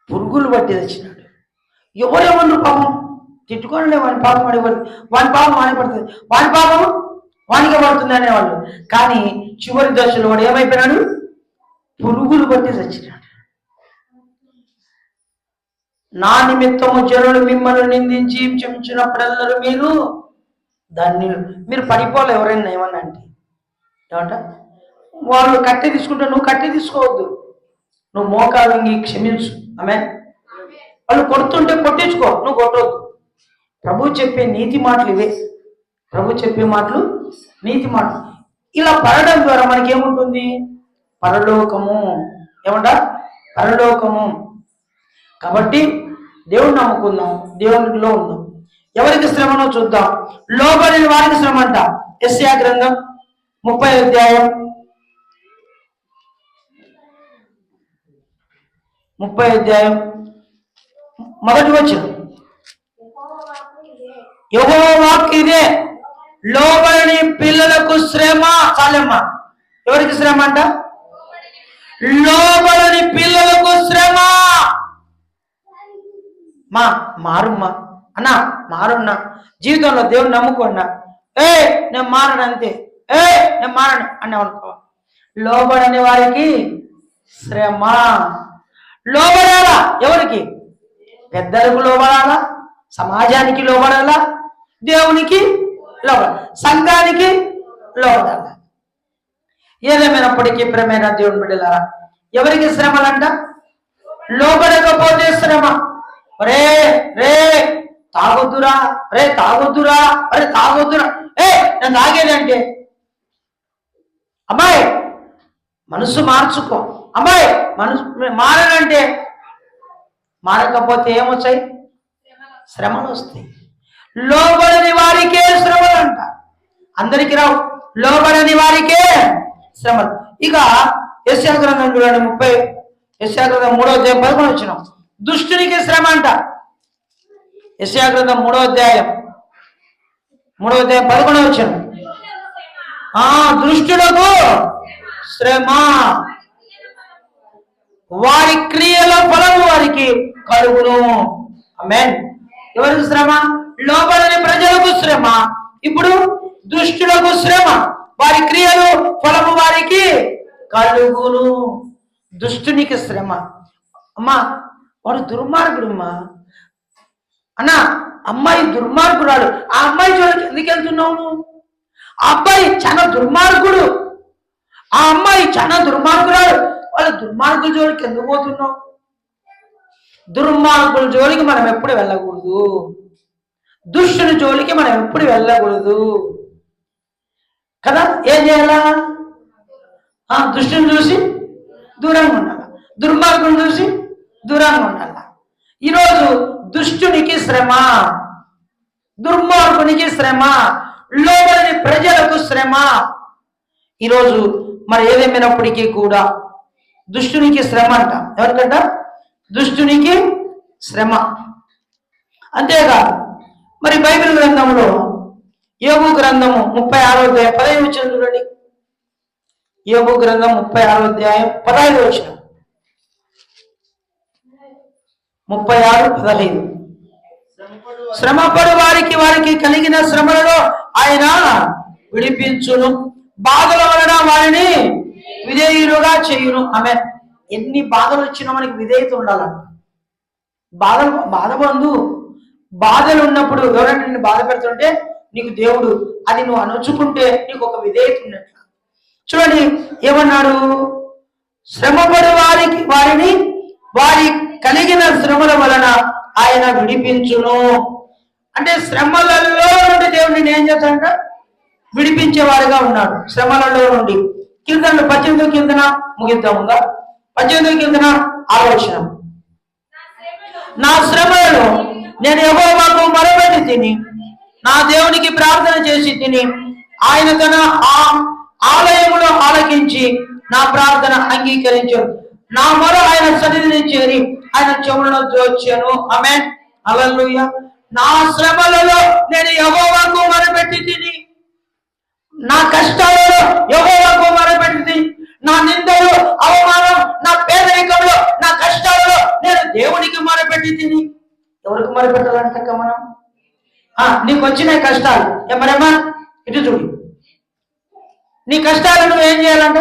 Speaker 1: పురుగులు పట్టి తెచ్చినాడు. ఎవరెవరు పాపం తిట్టుకోండి, వాని పాపం అడిగబడుతుంది, వాని పాపం వానికి పడుతుంది, వాని పాపం వానికే పడుతుంది అనేవాళ్ళు. కానీ చివరి దశలో వాడు ఏమైపోయినాడు? పురుగులు పట్టి చచ్చినాడు. నా నిమిత్తము జనులు మిమ్మల్ని నిందించి హింసించినప్పుడెల్లరూ మీరు పడిపోలే. ఎవరైనా ఏమన్నా అంటే ఏమంట? వాళ్ళు కట్టె తీసుకుంటే నువ్వు కట్టె తీసుకోవద్దు, నువ్వు మోకాలు క్షమించు. ఆమె వాళ్ళు కొడుతుంటే కొట్టించుకో, నువ్వు కొట్టవద్దు. ప్రభు చెప్పే నీతి మాటలు ఇవే. ప్రభు చెప్పే మాటలు నీతి మాటలు. ఇలా పడడం ద్వారా మనకి ఏముంటుంది? పరలోకము. ఏమంట? పరలోకము. కాబట్టి దేవుడిని నమ్ముకుందాం, దేవునిలో ఉందాం. ఎవరికి శ్రమనో చూద్దాం. లోబడిన వారికి శ్రమ అంట. యెషయా గ్రంథం 30వ అధ్యాయం 1వ వచనం. యెహోవా వాక్కు ఇదే, లోబడిని పిల్లలకు శ్రమ. చాలమ్మా. ఎవరికి శ్రమ అంట? లోబడిని పిల్లలకు శ్రమ. మారుమ్మా అన్నా, మారున్నా. జీవితంలో దేవుని నమ్ముకున్నా, నేను మారను అంతే, నేను మారను అన్నావు అనుకో, లోబడని వారికి శ్రమ. లోబడాలా? ఎవరికి? పెద్దలకు లోబడాలా, సమాజానికి లోబడాలా, దేవునికి లోబడాలి, సంఘానికి లోబడాలా. ఏదేమైనప్పటికీ ప్రేమైన దేవుని బిడ్డలారా, ఎవరికి శ్రమలంట? లోబడకపోతే శ్రమ. రే తాగొద్దురా, తాగొద్దురా, తాగొద్దురా. నేను తాగేదంటే అమ్మాయి మనసు మార్చుకో. అమ్మాయి మనసు మారనంటే మారకపోతే ఏమొచ్చాయి? శ్రమలు వస్తాయి. లోబడని వారికే శ్రమలు అంట, అందరికి రావు. లోబడని వారికే శ్రమలు. ఇక యెషయా గ్రంథం చూడండి, యెషయా గ్రంథం 3వ అధ్యాయం 11వ వచనం. దుష్టునికి శ్రమ అంట. యెషయా గ్రంథం 3వ అధ్యాయం 11వ వచనం. దుష్టులకు శ్రమ, వారి క్రియల ఫలము వారికి కలుగును. ఆమేన్. ఎవరికి శ్రమ? లోబడని ప్రజలకు శ్రమ. ఇప్పుడు దుష్టులకు శ్రమ, వారి క్రియలు ఫలము వారికి కలుగును. దుష్టునికి శ్రమ. అమ్మా వాడు దుర్మార్గుడు అమ్మా అన్న, అమ్మాయి దుర్మార్గురాలు. ఆ అమ్మాయి జోలికి ఎందుకు వెళ్తున్నావు నువ్వు? ఆ అబ్బాయి చాలా దుర్మార్గుడు, ఆ అమ్మాయి చాలా దుర్మార్గురాలు. వాళ్ళ దుర్మార్గుల జోలికి ఎందుకు పోతున్నావు? దుర్మార్గుల జోలికి మనం ఎప్పుడు వెళ్ళకూడదు. దుష్టుని జోలికి మనం ఎప్పుడు వెళ్ళకూడదు కదా. ఏం చేయాలా? దుష్టుని చూసి దూరంగా ఉండాలి, దుర్మార్గుని చూసి దూరంగా ఉండాలి. ఈరోజు దుష్టునికి శ్రమ, దుర్మార్గునికి శ్రమ, లోబడని ప్రజలకు శ్రమ. ఈరోజు మరి ఏదేమైనప్పటికీ కూడా దుష్టునికి శ్రమ అంట. ఎవరికంట? దుష్టునికి శ్రమ. అంతేకాదు మరి బైబిల్ గ్రంథంలో యోబు గ్రంథము 36వ అధ్యాయం 15 వచనం చూడండి. యోబు గ్రంథం 36వ అధ్యాయం 15 వచనం. 36:15. శ్రమపడు వారికి కలిగిన శ్రమలలో ఆయన విడిపించును, బాధల వలన వారిని విధేయులుగా చేయును. ఆమె ఎన్ని బాధలు వచ్చినా మనకి విధేయత ఉండాలంట. బాధబంధు బాధలు ఉన్నప్పుడు ఎవరైనా నిన్ను బాధ పెడుతుంటే నీకు దేవుడు అది నువ్వు అణుచుకుంటే నీకు ఒక విధేయత ఉన్నట్లు. చూడండి ఏమన్నాడు? శ్రమపడు వారిని వారి కలిగిన శ్రమల వలన ఆయన విడిపించును. అంటే శ్రమలలో నుండి దేవుడు నేను ఏం చేస్తాడంట? విడిపించేవాడుగా ఉన్నాడు. శ్రమలలో నుండి. కిందన 18 కిందన ముగిద్దాముగా. 18 కిందన ఆలోచన. నా శ్రమలను నేను యెహోవాకు మొరపెట్టి తిని నా దేవునికి ప్రార్థన చేసి తిని ఆయన తన ఆలయములో ఆలకించి నా ప్రార్థన అంగీకరించాడు. నా మొర ఆయన సన్నిధిని చేరి ఆయన చెవులను జోచాను. ఆమేన్. హల్లెలూయా. నా శ్రమలలో నేను యెహోవాకు మొరపెట్టి తిని, నా కష్టాలలో యెహోవాకు మొరపెట్టి తిని, నా నిందలు అవమానం నా పేదరికంలో నా కష్టాలలో నేను దేవునికి మొరపెట్టి తిని. ఎవరికి మొరపెట్టాలంట మనం? నీకు వచ్చిన కష్టాలు ఏమరేమా ఇటు చూడు. నీ కష్టాలు నువ్వు ఏం చేయాలంట?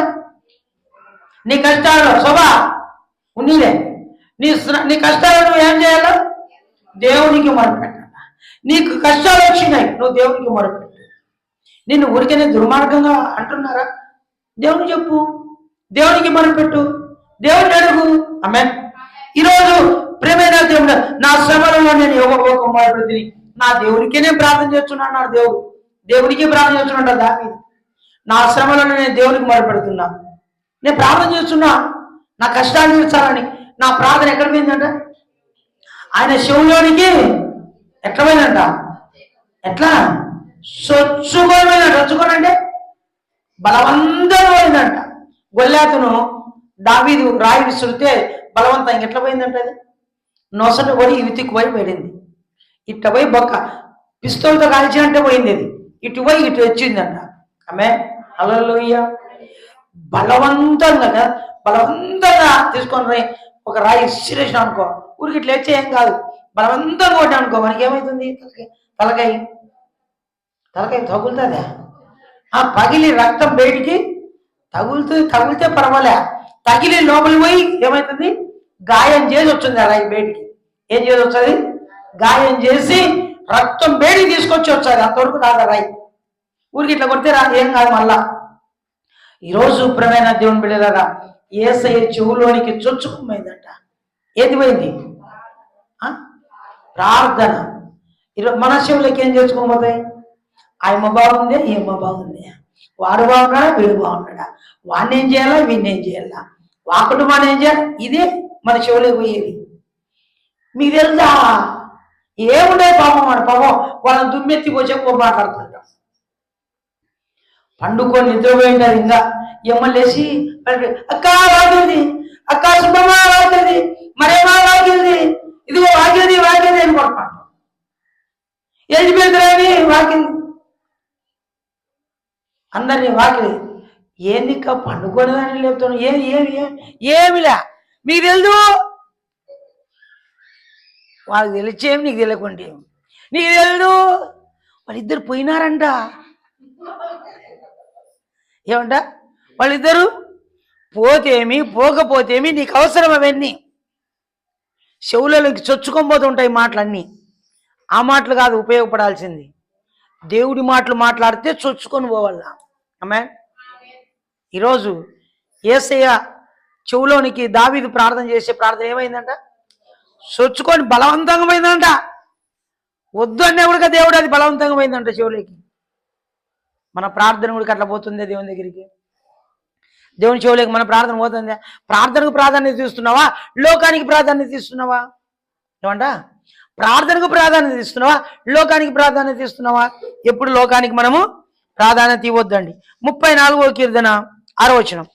Speaker 1: నీ కష్టాలు శోభా ఉన్నీలే. నీ కష్టాలు నువ్వు ఏం చేయాల? దేవునికి మొరపెట్టాల. నీకు కష్టాలు వచ్చినాయి, నువ్వు దేవునికి మొరపెట్టు. నిన్ను ఊరికనే దుర్మార్గంగా అంటున్నారా? దేవుని చెప్పు, దేవునికి మొరపెట్టు, దేవుని అడుగు. ఆమేన్. ఈరోజు ప్రేమైన దేవుడు, నా శ్రమలలో నేను యెహోవాకు మొరపెట్టి నా దేవునికే నేను ప్రార్థన చేస్తున్నాను అన్నాడు. దేవునికి ప్రార్థన చేస్తున్నా. దావీదు నా శ్రమలను నేను దేవునికి మొరపెడుతున్నా, నేను ప్రార్థన చేస్తున్నా నా కష్టాలు తీర్చాలని. నా ప్రార్థన ఎక్కడ పోయిందంట? ఆయన శివులోనికి ఎట్లా పోయిందంట? ఎట్లా సొచ్చుకోమైందంట. సొచ్చుకోనంటే బలవంతంగా పోయిందంట. గొల్లాతును దావీదు రాయి విసురితే బలవంతం ఎట్లా పోయిందంట? అది నొసట పోయి ఇవితికి పోయి పడింది. ఇట్ట పోయి బొక్క పిస్తోల్తో కాల్చినట్టే పోయింది. అది ఇటు పోయి ఇటు వచ్చిందంట. ఆమె హల్లెలూయా. బలవంతంగా తీసుకొని ఒక రాయి సిరేషన్ అనుకో, ఊరికి ఇట్లా వచ్చే ఏం కాదు. బలవంతంగా కొట్టాను అనుకో, మనకి ఏమవుతుంది? తలకాయ తగులుతుందా? పగిలి రక్తం బయటికి తగిలితే పర్వాలే, తగిలి లోపలికి పోయి ఏమవుతుంది? గాయం చేసి వచ్చింది ఆ రాయి బయటికి. ఏం చేసి వస్తుంది? గాయం చేసి రక్తం బయటికి తీసుకొచ్చి వచ్చాది. అంతవరకు రాదు రాయి. ఊరికి ఇట్లా కొడితే ఏం కాదు. మళ్ళా ఈరోజు ప్రియమైన దేవుని బిడ్డలారా, యేసయ్య చెవులోనికి చొచ్చుకుపోయిందంట. ఏది పోయింది? ప్రార్థన. ఈరోజు మన చెవులకి ఏం చేసుకోబోతాయి? ఆయమ్మ బాగుంది, ఈయమ్మ బాగుంది, వాడు బాగున్నాడా, వీడు బాగున్నాడా, వాడిని ఏం చేయాలా, వీడిని ఏం చేయాలా, వా కుటుంబాన్ని ఏం చేయాలి, ఇదే మన చెవులోకి పోయేది. మీకు తెలుసా? ఏముండే పాపం వాళ్ళని దుమ్మెత్తి పోసే మాట్లాడుతుంటాం. పండుకొని నిద్రపోయింటారు. ఇంకా ఎమ్మలేసి అక్క వాకింది, అక్క సుబ్బమ్మ వాకింది, మరేమా వాకింది, ఇదిగో వాకింది అని కొడతాం. ఎలిజిబెత్ రాని వాకింది. అందరినీ వాకిలి ఏందిక్క పండుకోలేదని లేపుతాను. ఏమిలే మీకు తెలుసు, వాళ్ళకి తెలిసేమి నీకు తెలియకుంటే నీకు తెలుసు. వాళ్ళిద్దరు పోయినారంట. ఏమంట వాళ్ళిద్దరు పోతేమి పోకపోతేమి నీకు అవసరం అవన్నీ. చెవులలోకి చొచ్చుకోబోతుంటాయి మాటలన్నీ. ఆ మాటలు కాదు ఉపయోగపడాల్సింది, దేవుడి మాటలు మాట్లాడితే చొచ్చుకొని పోవాల. ఆమె ఈరోజు యేసయ్య చెవులోనికి దావీదు ప్రార్థన చేసే ప్రార్థన ఏమైందంట? చొచ్చుకొని బలవంతంగా పోయిందంట. వద్దు అనే కూడా దేవుడు అది బలవంతంగా పోయిందంట చెవులోకి. మన ప్రార్థన కూడా అట్లా పోతుందే దేవుని దగ్గరికి, దేవుని చెవులోకి మన ప్రార్థన పోతుందా? ప్రార్థనకు ప్రాధాన్యత ఇస్తున్నావా, లోకానికి ప్రాధాన్యత ఇస్తున్నావా? ఏమంట ప్రార్థనకు ప్రాధాన్యత ఇస్తున్నావా, లోకానికి ప్రాధాన్యత ఇస్తున్నావా? ఎప్పుడు లోకానికి మనము ప్రాధాన్యత ఇవ్వద్దండి. 34వ కీర్తన 6వ వచనం.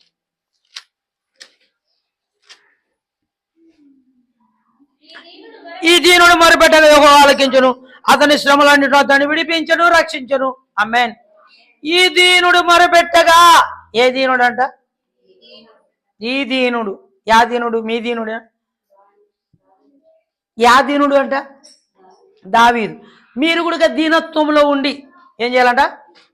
Speaker 1: ఈ దీనుడు మొరపెట్టగా యెహోవా ఆలకించును, అతని శ్రమలన్నిటిలో అతన్ని విడిపించను, రక్షించను. ఆమేన్. ఈ దీనుడు మొరపెట్టగా, ఏ దీనుడు అంట? ఈ దీనుడు. యా దీనుడు? మీ దీనుడు. యా దీనుడు అంట? దావీదు. మీరు కూడా దీనత్వంలో ఉండి ఏం చేయాలంట?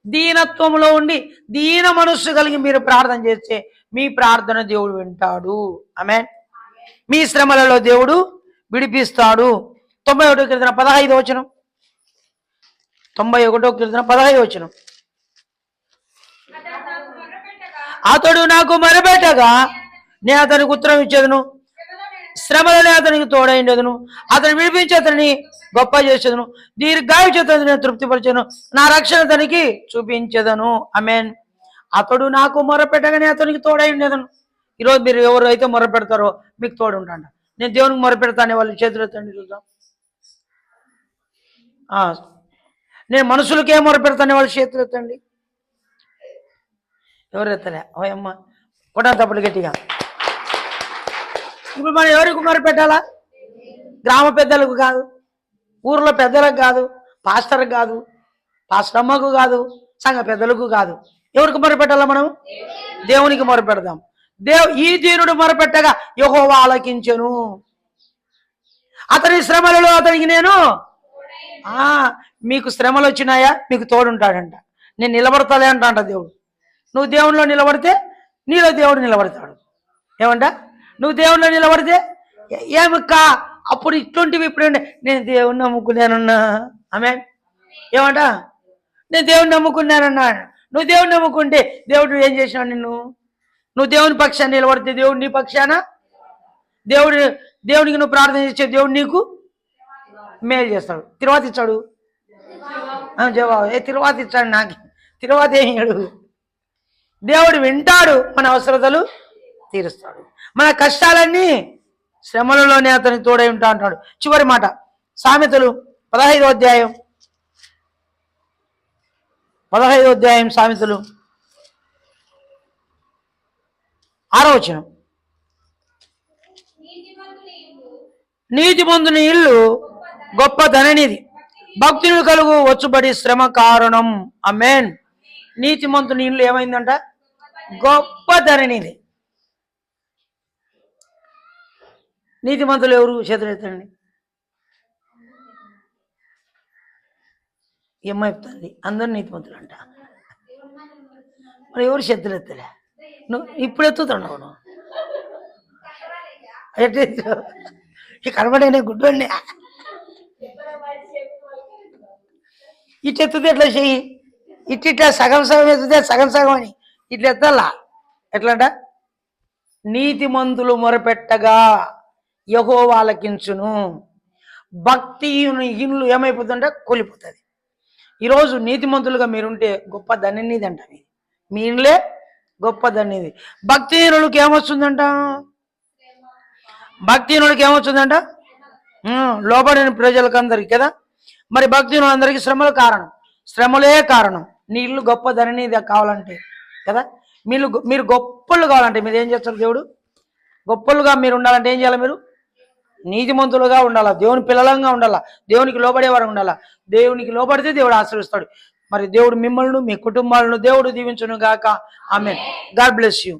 Speaker 1: దీనత్వంలో ఉండి దీన మనస్సు కలిగి మీరు ప్రార్థన చేస్తే మీ ప్రార్థన దేవుడు వింటాడు. ఆమేన్. మీ శ్రమలలో దేవుడు విడిపిస్తాడు. 91వ కీర్తన 15వ వచనం. 91వ కీర్తన 15వ వచనం. అతడు నాకు మొరపెట్టగా నేను అతనికి ఉత్తరం ఇచ్చేదను, శ్రమలనే అతనికి తోడైండేదను, అతను విడిపించి అతనిని గొప్ప చేసేదను, దీర్ఘాయు చేత నేను తృప్తిపరిచాను, నా రక్షణ అతనికి చూపించేదను. ఆమేన్. అతడు నాకు మొరపెట్టగానే అతనికి తోడైండేదను. ఈరోజు మీరు ఎవరు అయితే మొరపెడతారో మీకు తోడు ఉంటాడ. నేను దేవునికి మొరపెడతానే వాళ్ళు చేతులు ఎత్తండి చూద్దాం. నేను మనుషులకి ఏం మొరపెడతానే వాళ్ళు చేతులు ఎత్తండి. ఎవరు ఎత్తలే? ఓయమ్మ కొట్టాలి తప్పుడు గట్టిగా. ఇప్పుడు మనం ఎవరికి మొరపెట్టాలా? గ్రామ పెద్దలకు కాదు, ఊర్లో పెద్దలకు కాదు, పాస్టర్కి కాదు, పాస్టర్ అమ్మకు కాదు, సంఘ పెద్దలకు కాదు. ఎవరికి మొరపెట్టాలా? మనం దేవునికి మొరపెడదాం. ఈ దీనుడు మొరపెట్టగా యెహోవా ఆలకించెను, అతని శ్రమలలో అతనికి నేను మీకు శ్రమలు వచ్చినాయా? మీకు తోడుంటాడంట. నేను నిలబడతాలే అంట దేవుడు. నువ్వు దేవునిలో నిలబడితే నీలో దేవుడు నిలబడతాడు. ఏమంట? నువ్వు దేవునిలో నిలబడితే ఏమిక్కా అప్పుడు ఇట్లాంటివి ఇప్పుడు నేను దేవుని నమ్ముకున్నానన్నా. ఆమేన్. ఏమంట? నేను దేవుని నమ్ముకున్నానన్నా. నువ్వు దేవుని నమ్ముకుంటే దేవుడు ఏం చేసినావు నిన్ను? నువ్వు దేవుని పక్షాన్ని నిలబడితే దేవుడు నీ పక్షాన, దేవునికి నువ్వు ప్రార్థన చేసే దేవుడు నీకు మేలు చేస్తాడు. తిరువాత ఇచ్చాడు జవాబు. తిరువాత ఇచ్చాడు నాకు, తిరువాత ఏమి అడుగు. దేవుడు వింటాడు, మన అవసరతలు తీరుస్తాడు. మన కష్టాలన్నీ శ్రమలలోనే అతనికి తోడై ఉంటా అంటాడు. చివరి మాట సామెతలు 15వ అధ్యాయం. 15వ అధ్యాయం సామెతలు 6వ వచనం. నీతిమంతుని ఇల్లు గొప్ప ధననిధి, భక్తులు కలుగు వచ్చుబడి శ్రమ కారణం. ఆమేన్. నీతిమంతుని ఇల్లు ఏమైందంట? గొప్ప ధననిధి. నీతిమంతులు ఎవరు? చేతులు ఎత్తండి. ఏమైపోతుంది? అందరు నీతిమంతులు అంట. మరి ఎవరు చేతులు ఎత్తలే? నువ్వు ఇప్పుడు ఎత్తుతున్నావు. నువ్వు కనబడే గుడ్డోడిని ఇట్లా ఎత్తుతే ఎట్లా చెయ్యి, ఇట్లా సగం సగం ఎత్తుతే సగం సగం అని ఇట్లా ఎత్తల్లా. ఎట్లంట? నీతిమంతులు మొరపెట్టగా యెహోవా ఆలకించును, భక్తి ఇల్లు ఏమైపోతుందంటే కూలిపోతుంది. ఈరోజు నీతిమంతులుగా మీరుంటే గొప్ప ధన్యనిధి అంట. మీ ఇండ్లే గొప్ప ధన్యనిధి. భక్తిహీనులకు ఏమొస్తుందంట? భక్తిహీనుడికి ఏమొచ్చిందంట? లోబడిన ప్రజలకు అందరికి కదా. మరి భక్తిహీనులందరికీ శ్రమల కారణం, శ్రమలే కారణం. నీ ఇల్లు గొప్ప ధననిధి కావాలంటే కదా, మీరు గొప్పలు కావాలంటే మీరు ఏం చేస్తారు? దేవుడు గొప్పలుగా మీరు ఉండాలంటే ఏం చేయాలి? మీరు నీతిమంతులుగా ఉండాలా, దేవుని పిల్లలంగా ఉండాలా, దేవునికి లోబడేవారు ఉండాలా. దేవునికి లోబడితే దేవుడు ఆశీర్వదిస్తాడు. మరి దేవుడు మిమ్మల్ని మీ కుటుంబాలను దేవుడు దీవించును గాక. ఆమేన్. God bless you.